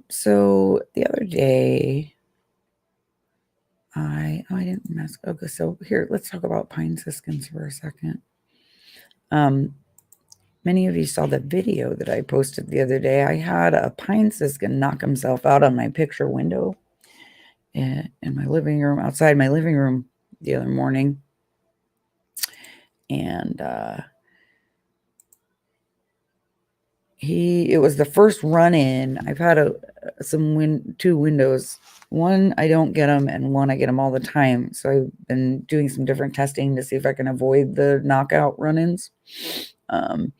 So the other day, I didn't mess. Okay, so here, let's talk about pine siskins for a second. Many of you saw the video that I posted the other day. I had a pine siskin knock himself out on my picture window in my living room, outside my living room the other morning. And it was the first run in. I've had two windows. One, I don't get them, and one, I get them all the time. So I've been doing some different testing to see if I can avoid the knockout run-ins. And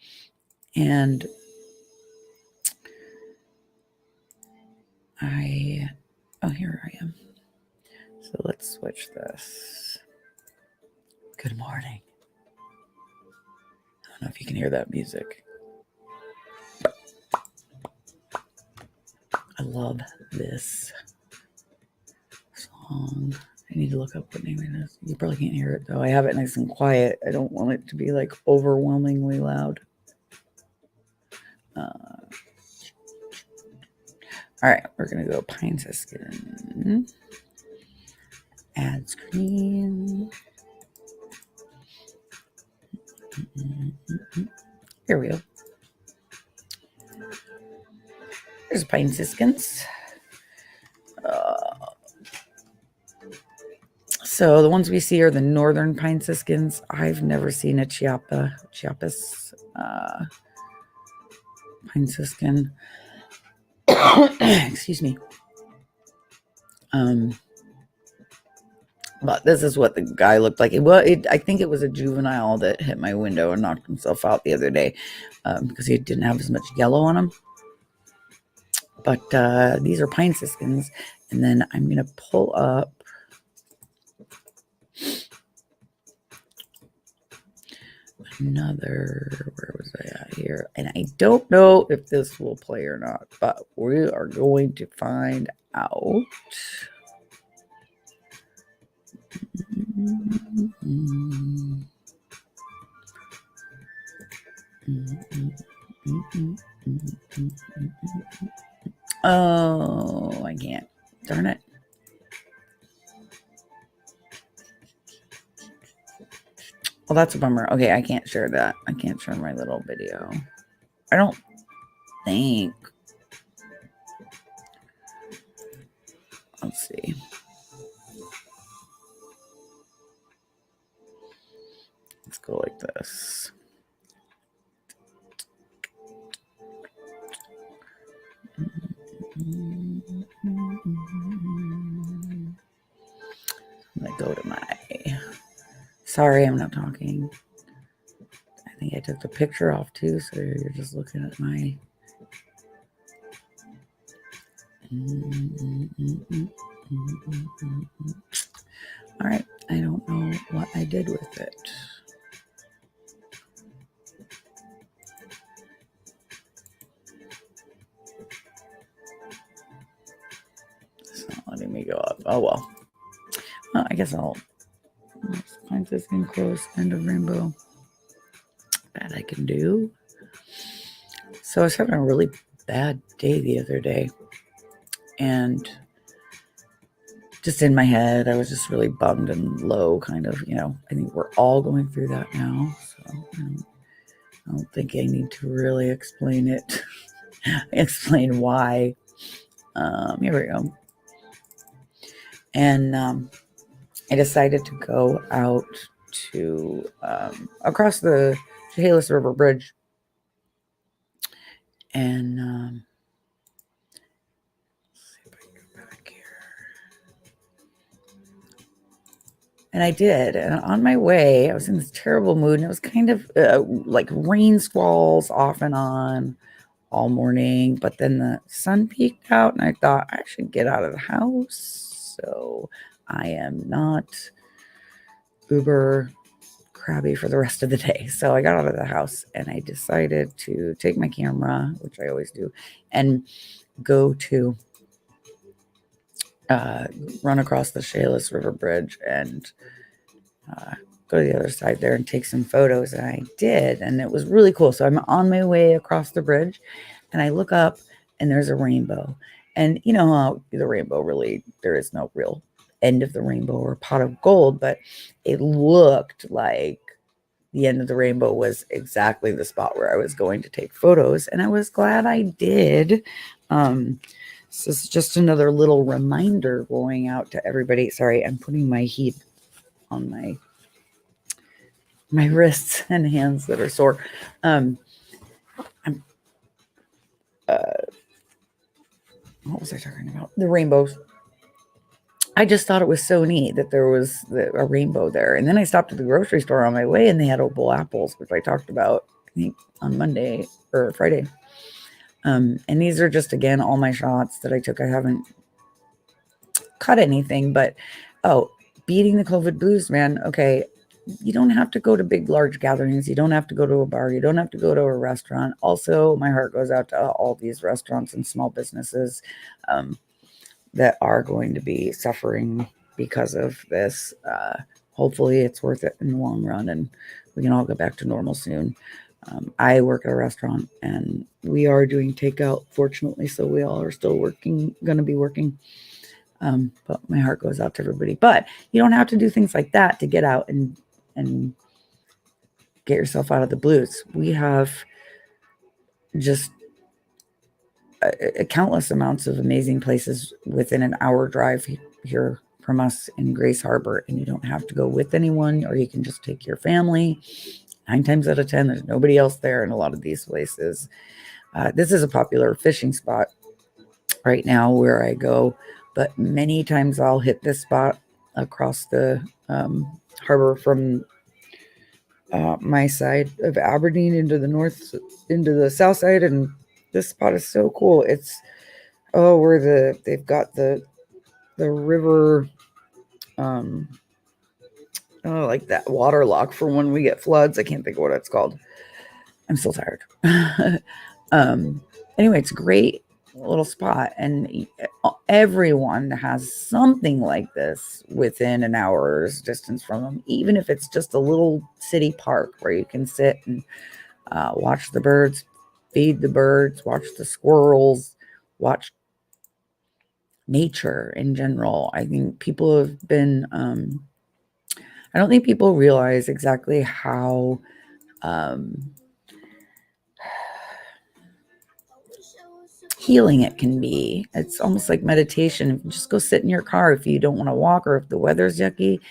here I am. So let's switch this. Good morning. don't know if you can hear that music. I love this song. I need to look up what name it is. You probably can't hear it though. I have it nice and quiet. I don't want it to be like overwhelmingly loud. All right, we're gonna go pine Siskin. Add screen. Here we go. There's pine Siskins. So the ones we see are the northern pine Siskins. I've never seen a Chiapas pine Siskin. Excuse me. But this is what the guy looked like. I think it was a juvenile that hit my window and knocked himself out the other day because he didn't have as much yellow on him. But these are pine Siskins. And then I'm going to pull up another, where was I at here? And I don't know if this will play or not, but we are going to find out. Oh, I can't. Darn it. Well, that's a bummer. Okay, I can't share that. I can't share my little video. I don't think. Let's see. Let's go like this. I'm gonna go to my. Sorry, I'm not talking. I think I took the picture off too, so you're just looking at my. All right, I don't know what I did with it. It's not letting me go up. Oh well. Well, I guess I'll find this in close end of rainbow. That I can do. So I was having a really bad day the other day, and just in my head, I was just really bummed and low, kind of, I think we're all going through that now. So I don't think I need to really explain it, explain why. Here we go. And I decided to go out to across the Chehalis River Bridge. And let's see if I can go back here. And I did. And on my way, I was in this terrible mood. And it was kind of like rain squalls off and on all morning. But then the sun peeked out. And I thought, I should get out of the house. So I am not uber crabby for the rest of the day. So I got out of the house and I decided to take my camera, which I always do, and go to run across the Chehalis River Bridge and go to the other side there and take some photos. And I did, and it was really cool. So I'm on my way across the bridge and I look up and there's a rainbow. And you know how the rainbow really, there is no real end of the rainbow or pot of gold, but it looked like the end of the rainbow was exactly the spot where I was going to take photos, and I was glad I did. This is just another little reminder going out to everybody. Sorry, I'm putting my heat on my wrists and hands that are sore. What was I talking about? The rainbows. I just thought it was so neat that there was a rainbow there. And then I stopped at the grocery store on my way and they had opal apples, which I talked about, I think, on Monday or Friday. And these are just, again, all my shots that I took. I haven't cut anything, but, beating the COVID blues, man. Okay, you don't have to go to big, large gatherings. You don't have to go to a bar. You don't have to go to a restaurant. Also, my heart goes out to all these restaurants and small businesses that are going to be suffering because of this. Hopefully, it's worth it in the long run, and we can all go back to normal soon. I work at a restaurant, and we are doing takeout, fortunately, so we all are still working, going to be working. But my heart goes out to everybody. But you don't have to do things like that to get out and get yourself out of the blues. We have just countless amounts of amazing places within an hour drive here from us in Grace Harbor, and you don't have to go with anyone, or you can just take your family. 9 times out of 10, there's nobody else there in a lot of these places. This is a popular fishing spot right now where I go, but many times I'll hit this spot across the harbor from my side of Aberdeen into the south side, and this spot is so cool. It's where they've got the river, like that water lock for when we get floods. I can't think of what it's called. I'm still tired. Anyway, it's a great little spot, and everyone has something like this within an hour's distance from them, even if it's just a little city park where you can sit and watch the birds, feed the birds, watch the squirrels, watch nature in general. I think people have been I don't think people realize exactly how healing it can be. It's almost like meditation. Just go sit in your car if you don't want to walk, or if the weather's yucky,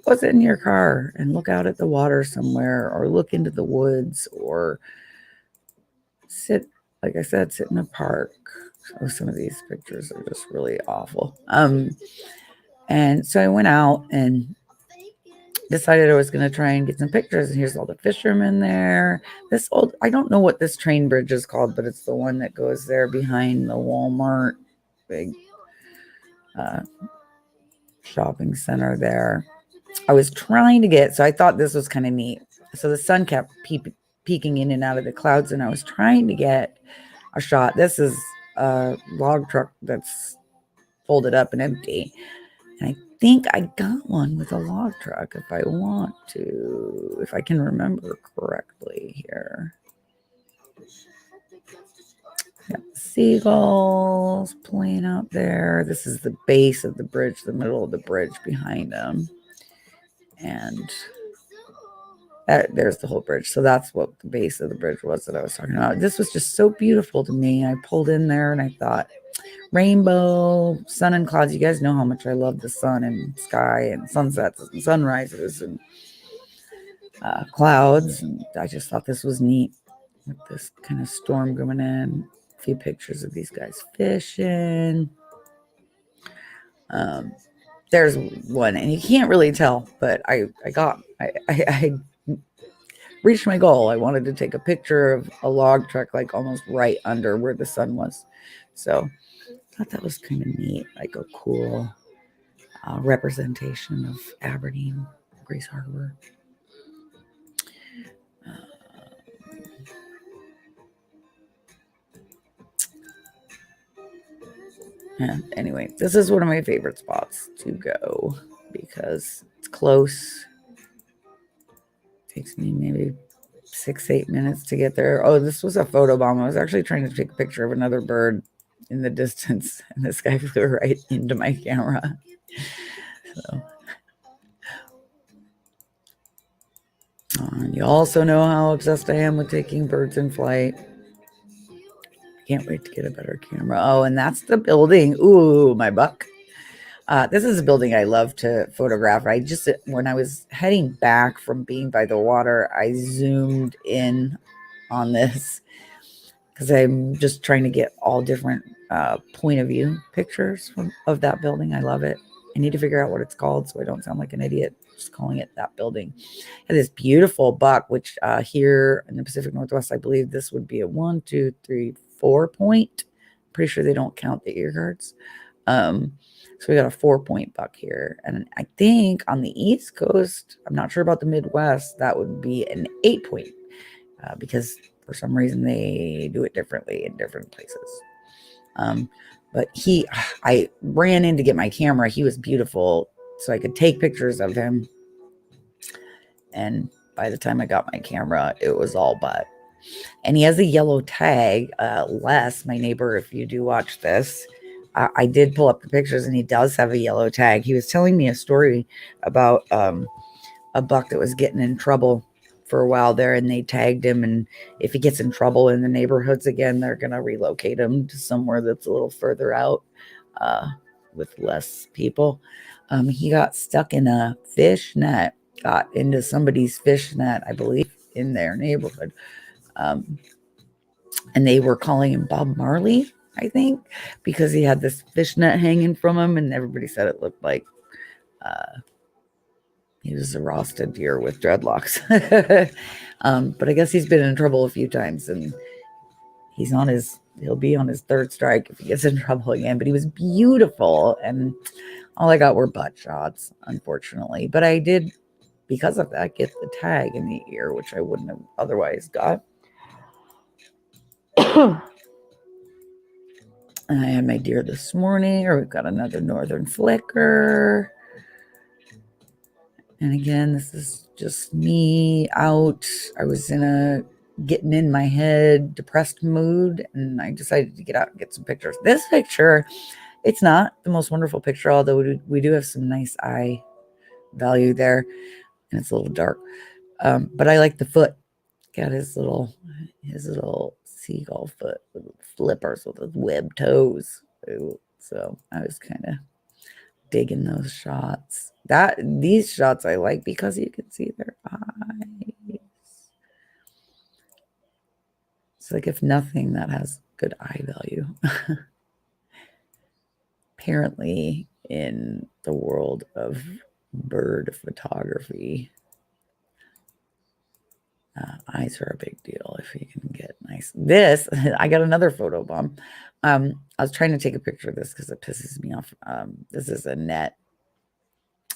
go sit in your car and look out at the water somewhere, or look into the woods, or sit, like I said, sit in a park. Oh, some of these pictures are just really awful. And so I went out and decided I was going to try and get some pictures. And here's all the fishermen there. This old, I don't know what this train bridge is called, but it's the one that goes there behind the Walmart big shopping center there. I was trying to get, so I thought this was kind of neat. So the sun kept peeking in and out of the clouds, and I was trying to get a shot. This is a log truck that's folded up and empty. And I think I got one with a log truck if I can remember correctly here. Got seagulls playing out there. This is the base of the bridge, the middle of the bridge behind them. And there's the whole bridge. So that's what the base of the bridge was that I was talking about. This was just so beautiful to me. I pulled in there and I thought, rainbow, sun and clouds. You guys know how much I love the sun and sky and sunsets and sunrises and clouds. And I just thought this was neat with this kind of storm going in. A few pictures of these guys fishing. There's one, and you can't really tell, but I reached my goal. I wanted to take a picture of a log truck, like almost right under where the sun was. So I thought that was kind of neat, like a cool representation of Aberdeen, Grace Harbor. And anyway, this is one of my favorite spots to go because it's close. It takes me maybe 6-8 minutes to get there. Oh, this was a photo bomb. I was actually trying to take a picture of another bird in the distance, and this guy flew right into my camera. So, you also know how obsessed I am with taking birds in flight. Can't wait to get a better camera. Oh, and that's the building. Ooh, my buck. This is a building I love to photograph. When I was heading back from being by the water, I zoomed in on this because I'm just trying to get all different point of view pictures of that building. I love it. I need to figure out what it's called so I don't sound like an idiot just calling it that building. And this beautiful buck, which here in the Pacific Northwest, I believe this would be a 1, 2, 3, 4 point. Pretty sure they don't count the ear guards. So we got a 4-point buck here. And I think on the East Coast, I'm not sure about the Midwest, that would be an 8-point because for some reason they do it differently in different places. But I ran in to get my camera. He was beautiful, so I could take pictures of him. And by the time I got my camera, it was all but. And he has a yellow tag. Les, my neighbor, if you do watch this, I did pull up the pictures, and he does have a yellow tag. He was telling me a story about a buck that was getting in trouble for a while there, and they tagged him, and if he gets in trouble in the neighborhoods again, they're going to relocate him to somewhere that's a little further out with less people. He got stuck in a fish net, got into somebody's fish net, I believe, in their neighborhood. And they were calling him Bob Marley, I think, because he had this fish net hanging from him, and everybody said it looked like he was a roasted deer with dreadlocks. But I guess he's been in trouble a few times, and he'll be on his third strike if he gets in trouble again. But he was beautiful, and all I got were butt shots, unfortunately. But I did, because of that, get the tag in the ear, which I wouldn't have otherwise got. And I had my deer this morning, or we've got another northern flicker. And again, this is just me out. I was in a getting in my head, depressed mood, and I decided to get out and get some pictures. This picture, it's not the most wonderful picture, although we do have some nice eye value there, and it's a little dark. But I like the foot. Got his little seagull foot with flippers with his webbed toes. So I was kind of digging those shots. These shots I like because you can see their eyes. It's like, if nothing, that has good eye value. Apparently, in the world of bird photography, eyes are a big deal if you can get nice. This, I got another photo bomb. I was trying to take a picture of this because it pisses me off. This is a net.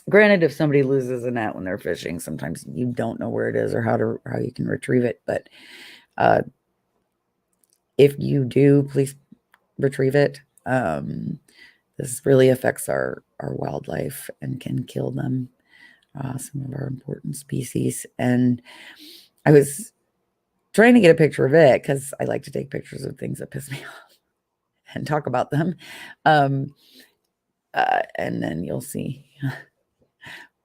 Granted, if somebody loses a net when they're fishing, sometimes you don't know where it is or how you can retrieve it. But if you do, please retrieve it. This really affects our wildlife and can kill them, some of our important species. And I was trying to get a picture of it because I like to take pictures of things that piss me off and talk about them. And then you'll see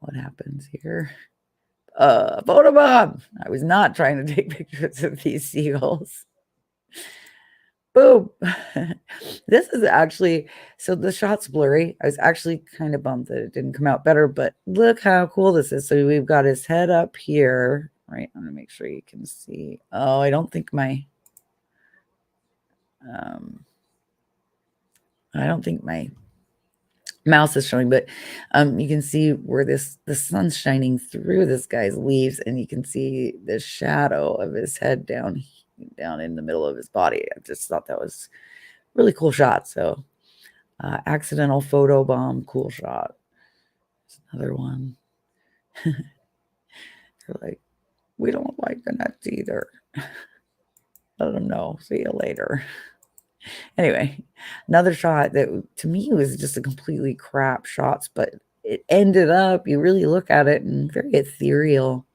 what happens here. Photo bomb. I was not trying to take pictures of these seagulls. Boom. This is actually, so the shot's blurry. I was actually kind of bummed that it didn't come out better, but look how cool this is. So we've got his head up here. Right, I'm gonna make sure you can see. Oh, I don't think my mouse is showing, but you can see where the sun's shining through this guy's leaves, and you can see the shadow of his head down in the middle of his body. I just thought that was a really cool shot. So accidental photo bomb, cool shot. There's another one. They're like, we don't like the nets either. Let them know. See you later. Anyway, another shot that to me was just a completely crap shot, but it ended up, you really look at it, and very ethereal.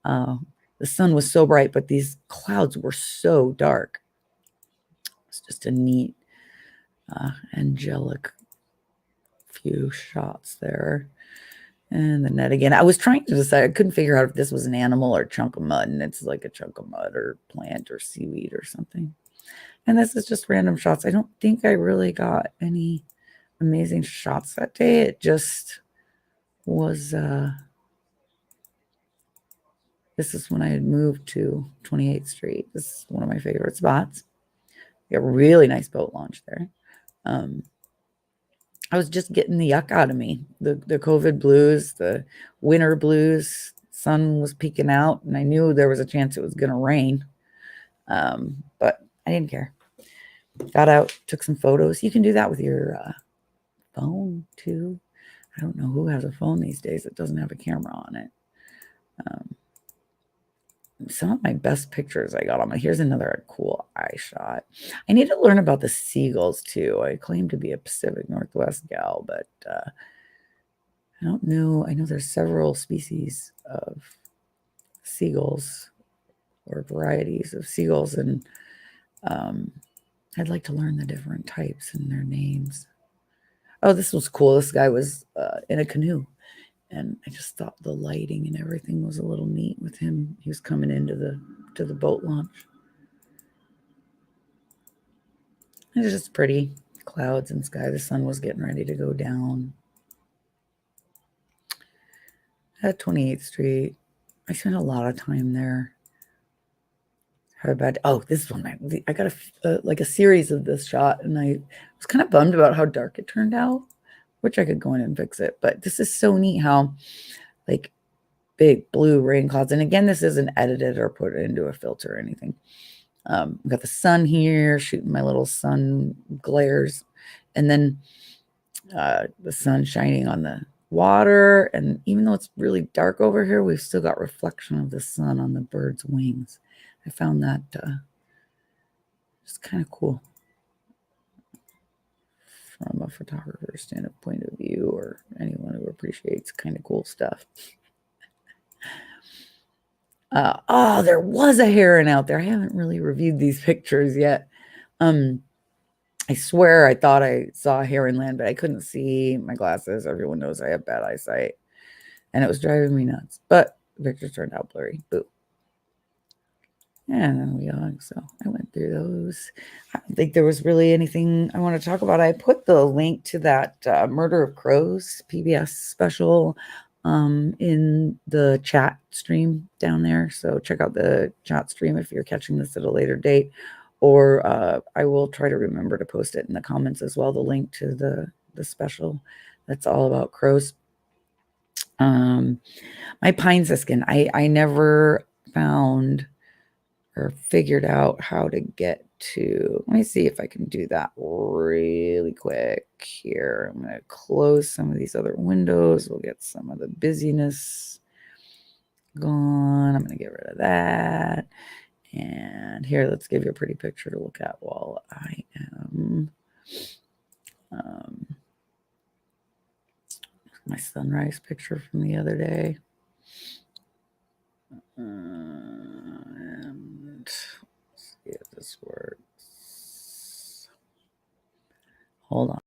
The sun was so bright, but these clouds were so dark. It's just a neat, angelic few shots there. And the net again. I was trying to decide. I couldn't figure out if this was an animal or a chunk of mud, and it's like a chunk of mud or plant or seaweed or something. And this is just random shots. I don't think I really got any amazing shots that day. It just was, this is when I had moved to 28th Street. This is one of my favorite spots. We got a really nice boat launch there. I was just getting the yuck out of me. The COVID blues, the winter blues, sun was peeking out, and I knew there was a chance it was going to rain. But I didn't care. Got out, took some photos. You can do that with your phone too. I don't know who has a phone these days that doesn't have a camera on it. Some of my best pictures I got on my, here's another cool eye shot. I need to learn about the seagulls too. I claim to be a Pacific Northwest gal, but I don't know. I know there's several species of seagulls or varieties of seagulls, and I'd like to learn the different types and their names. Oh, this was cool. This guy was in a canoe, and I just thought the lighting and everything was a little neat with him. He was coming into the boat launch. It was just pretty clouds and sky. The sun was getting ready to go down. At 28th Street, I spent a lot of time there. How about, oh, this one, I got like a series of this shot, and I was kind of bummed about how dark it turned out, which I could go in and fix it. But this is so neat how, like, big blue rain clouds. And again, this isn't edited or put into a filter or anything. I've got the sun here shooting my little sun glares, and then the sun shining on the water. And even though it's really dark over here, we've still got reflection of the sun on the bird's wings. I found that just kind of cool from a photographer's point of view, or anyone who appreciates kind of cool stuff. Oh, there was a heron out there. I haven't really reviewed these pictures yet. I swear I thought I saw a heron land, but I couldn't see my glasses. Everyone knows I have bad eyesight, and it was driving me nuts. But the pictures turned out blurry. Boo. And then we go. So I went through those. I don't think there was really anything I want to talk about. I put the link to that Murder of Crows PBS special in the chat stream down there. So check out the chat stream if you're catching this at a later date, or I will try to remember to post it in the comments as well, the link to the special that's all about crows. My pine siskin, I never found or figured out how to get to, let me see if I can do that really quick here. I'm going to close some of these other windows. We'll get some of the busyness gone. I'm going to get rid of that. And here, let's give you a pretty picture to look at while I am my sunrise picture from the other day. And let's see if this works. Hold on.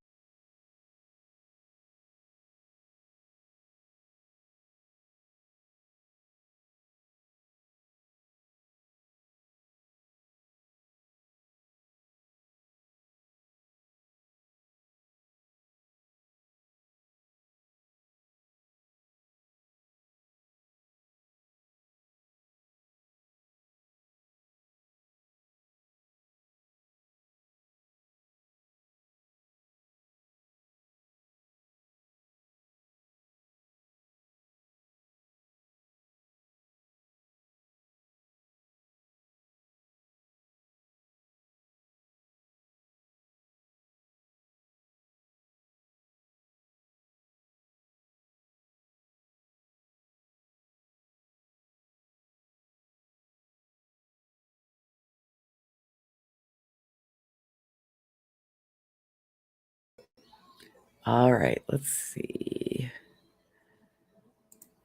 All right, let's see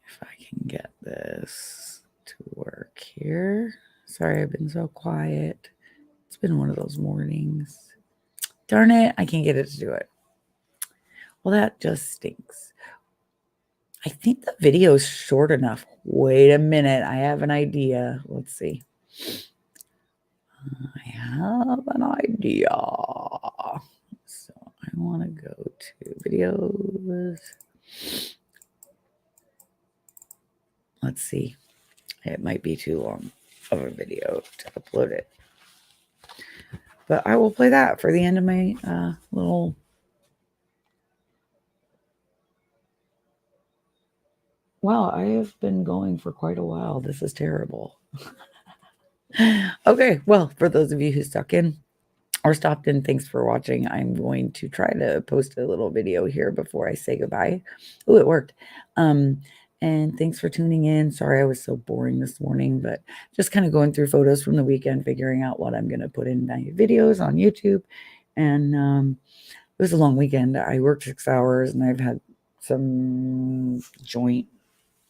if I can get this to work here. Sorry, I've been so quiet. It's been one of those mornings. Darn it, I can't get it to do it. Well, that just stinks. I think the video is short enough. Wait a minute, I have an idea. Let's see. I have an idea. So I want to go to videos. Let's see. It might be too long of a video to upload it. But I will play that for the end of my little... Wow, I have been going for quite a while. This is terrible. Okay, well, for those of you who stuck in, or stopped in, thanks for watching. I'm going to try to post a little video here before I say goodbye. Oh, it worked. And thanks for tuning in. Sorry I was so boring this morning, but just kind of going through photos from the weekend, figuring out what I'm going to put in my videos on YouTube. And it was a long weekend. I worked 6 hours, and I've had some joint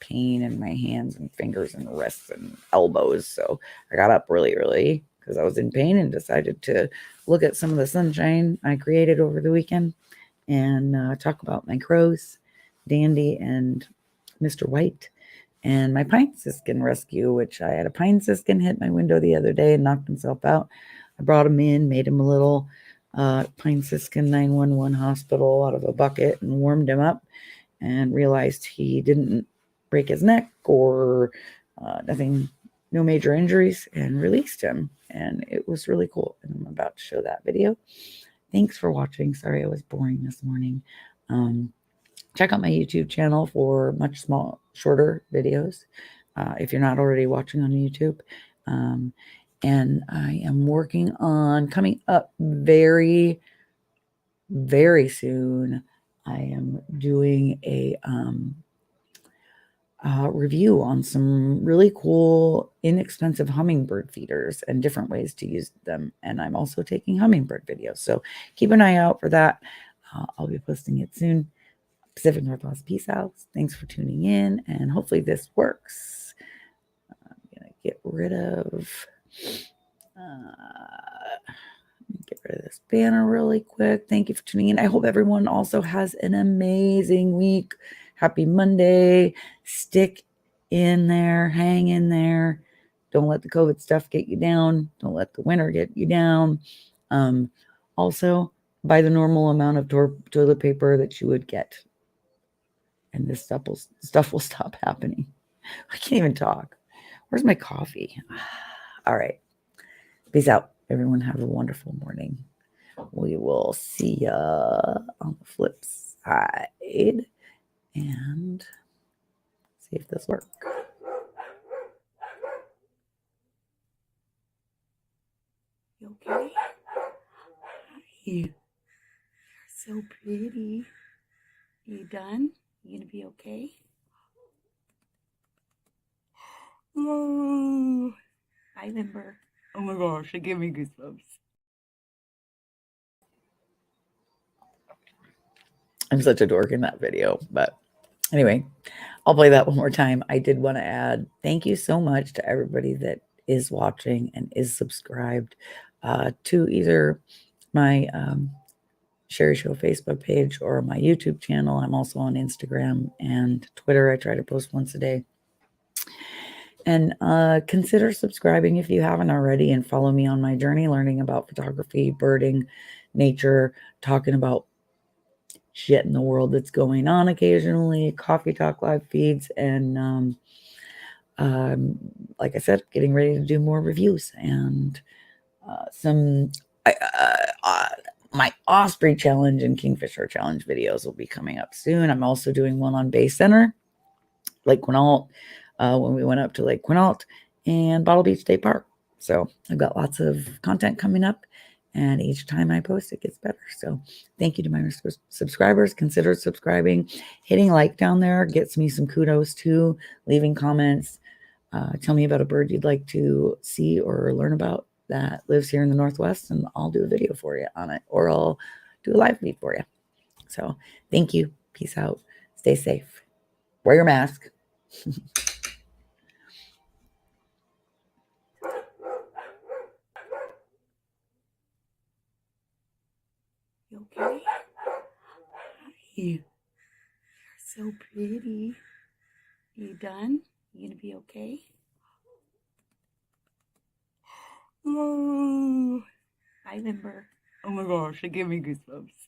pain in my hands and fingers and wrists and elbows. So I got up really early because I was in pain and decided to look at some of the sunshine I created over the weekend and talk about my crows, Dandy and Mr. White, and my pine siskin rescue, which I had a pine siskin hit my window the other day and knocked himself out. I brought him in, made him a little pine siskin 911 hospital out of a bucket and warmed him up, and realized he didn't break his neck or nothing, no major injuries, and released him. And it was really cool. And I'm about to show that video. Thanks for watching. Sorry I was boring this morning. Check out my YouTube channel for much shorter videos if you're not already watching on YouTube. And I am working on coming up very, very soon. I am doing a review on some really cool, inexpensive hummingbird feeders and different ways to use them. And I'm also taking hummingbird videos. So keep an eye out for that. I'll be posting it soon. Pacific Northwest, peace out. Thanks for tuning in, and hopefully this works. I'm gonna get rid of this banner really quick. Thank you for tuning in. I hope everyone also has an amazing week. Happy Monday. Stick in there, hang in there. Don't let the COVID stuff get you down. Don't let the winter get you down. Also, buy the normal amount of toilet paper that you would get, and this stuff will stop happening. I can't even talk. Where's my coffee? All right. Peace out. Everyone have a wonderful morning. We will see ya on the flip side and see if this works. You okay? Hi. You're so pretty. You done? You gonna be okay? Oh, hi, Limber. Oh my gosh, it gave me goosebumps. I'm such a dork in that video, but anyway, I'll play that one more time. I did want to add thank you so much to everybody that is watching and is subscribed to either my Sheri Show Facebook page or my YouTube channel. I'm also on Instagram and Twitter. I try to post once a day. And consider subscribing if you haven't already, and follow me on my journey learning about photography, birding, nature, talking about shit in the world that's going on occasionally, coffee talk live feeds, and like I said, getting ready to do more reviews and some my Osprey challenge and Kingfisher challenge videos will be coming up soon. I'm also doing one on Bay Center, Lake Quinault, when we went up to Lake Quinault and Bottle Beach State Park. So I've got lots of content coming up, and each time I post, it gets better. So thank you to my subscribers. Consider subscribing. Hitting like down there gets me some kudos too. Leaving comments. Tell me about a bird you'd like to see or learn about that lives here in the Northwest, and I'll do a video for you on it, or I'll do a live feed for you. So thank you. Peace out. Stay safe. Wear your mask. You okay? Hi. You're so pretty. You done? You gonna be okay? Oh, hi, Limber. Oh my gosh, it gave me goosebumps.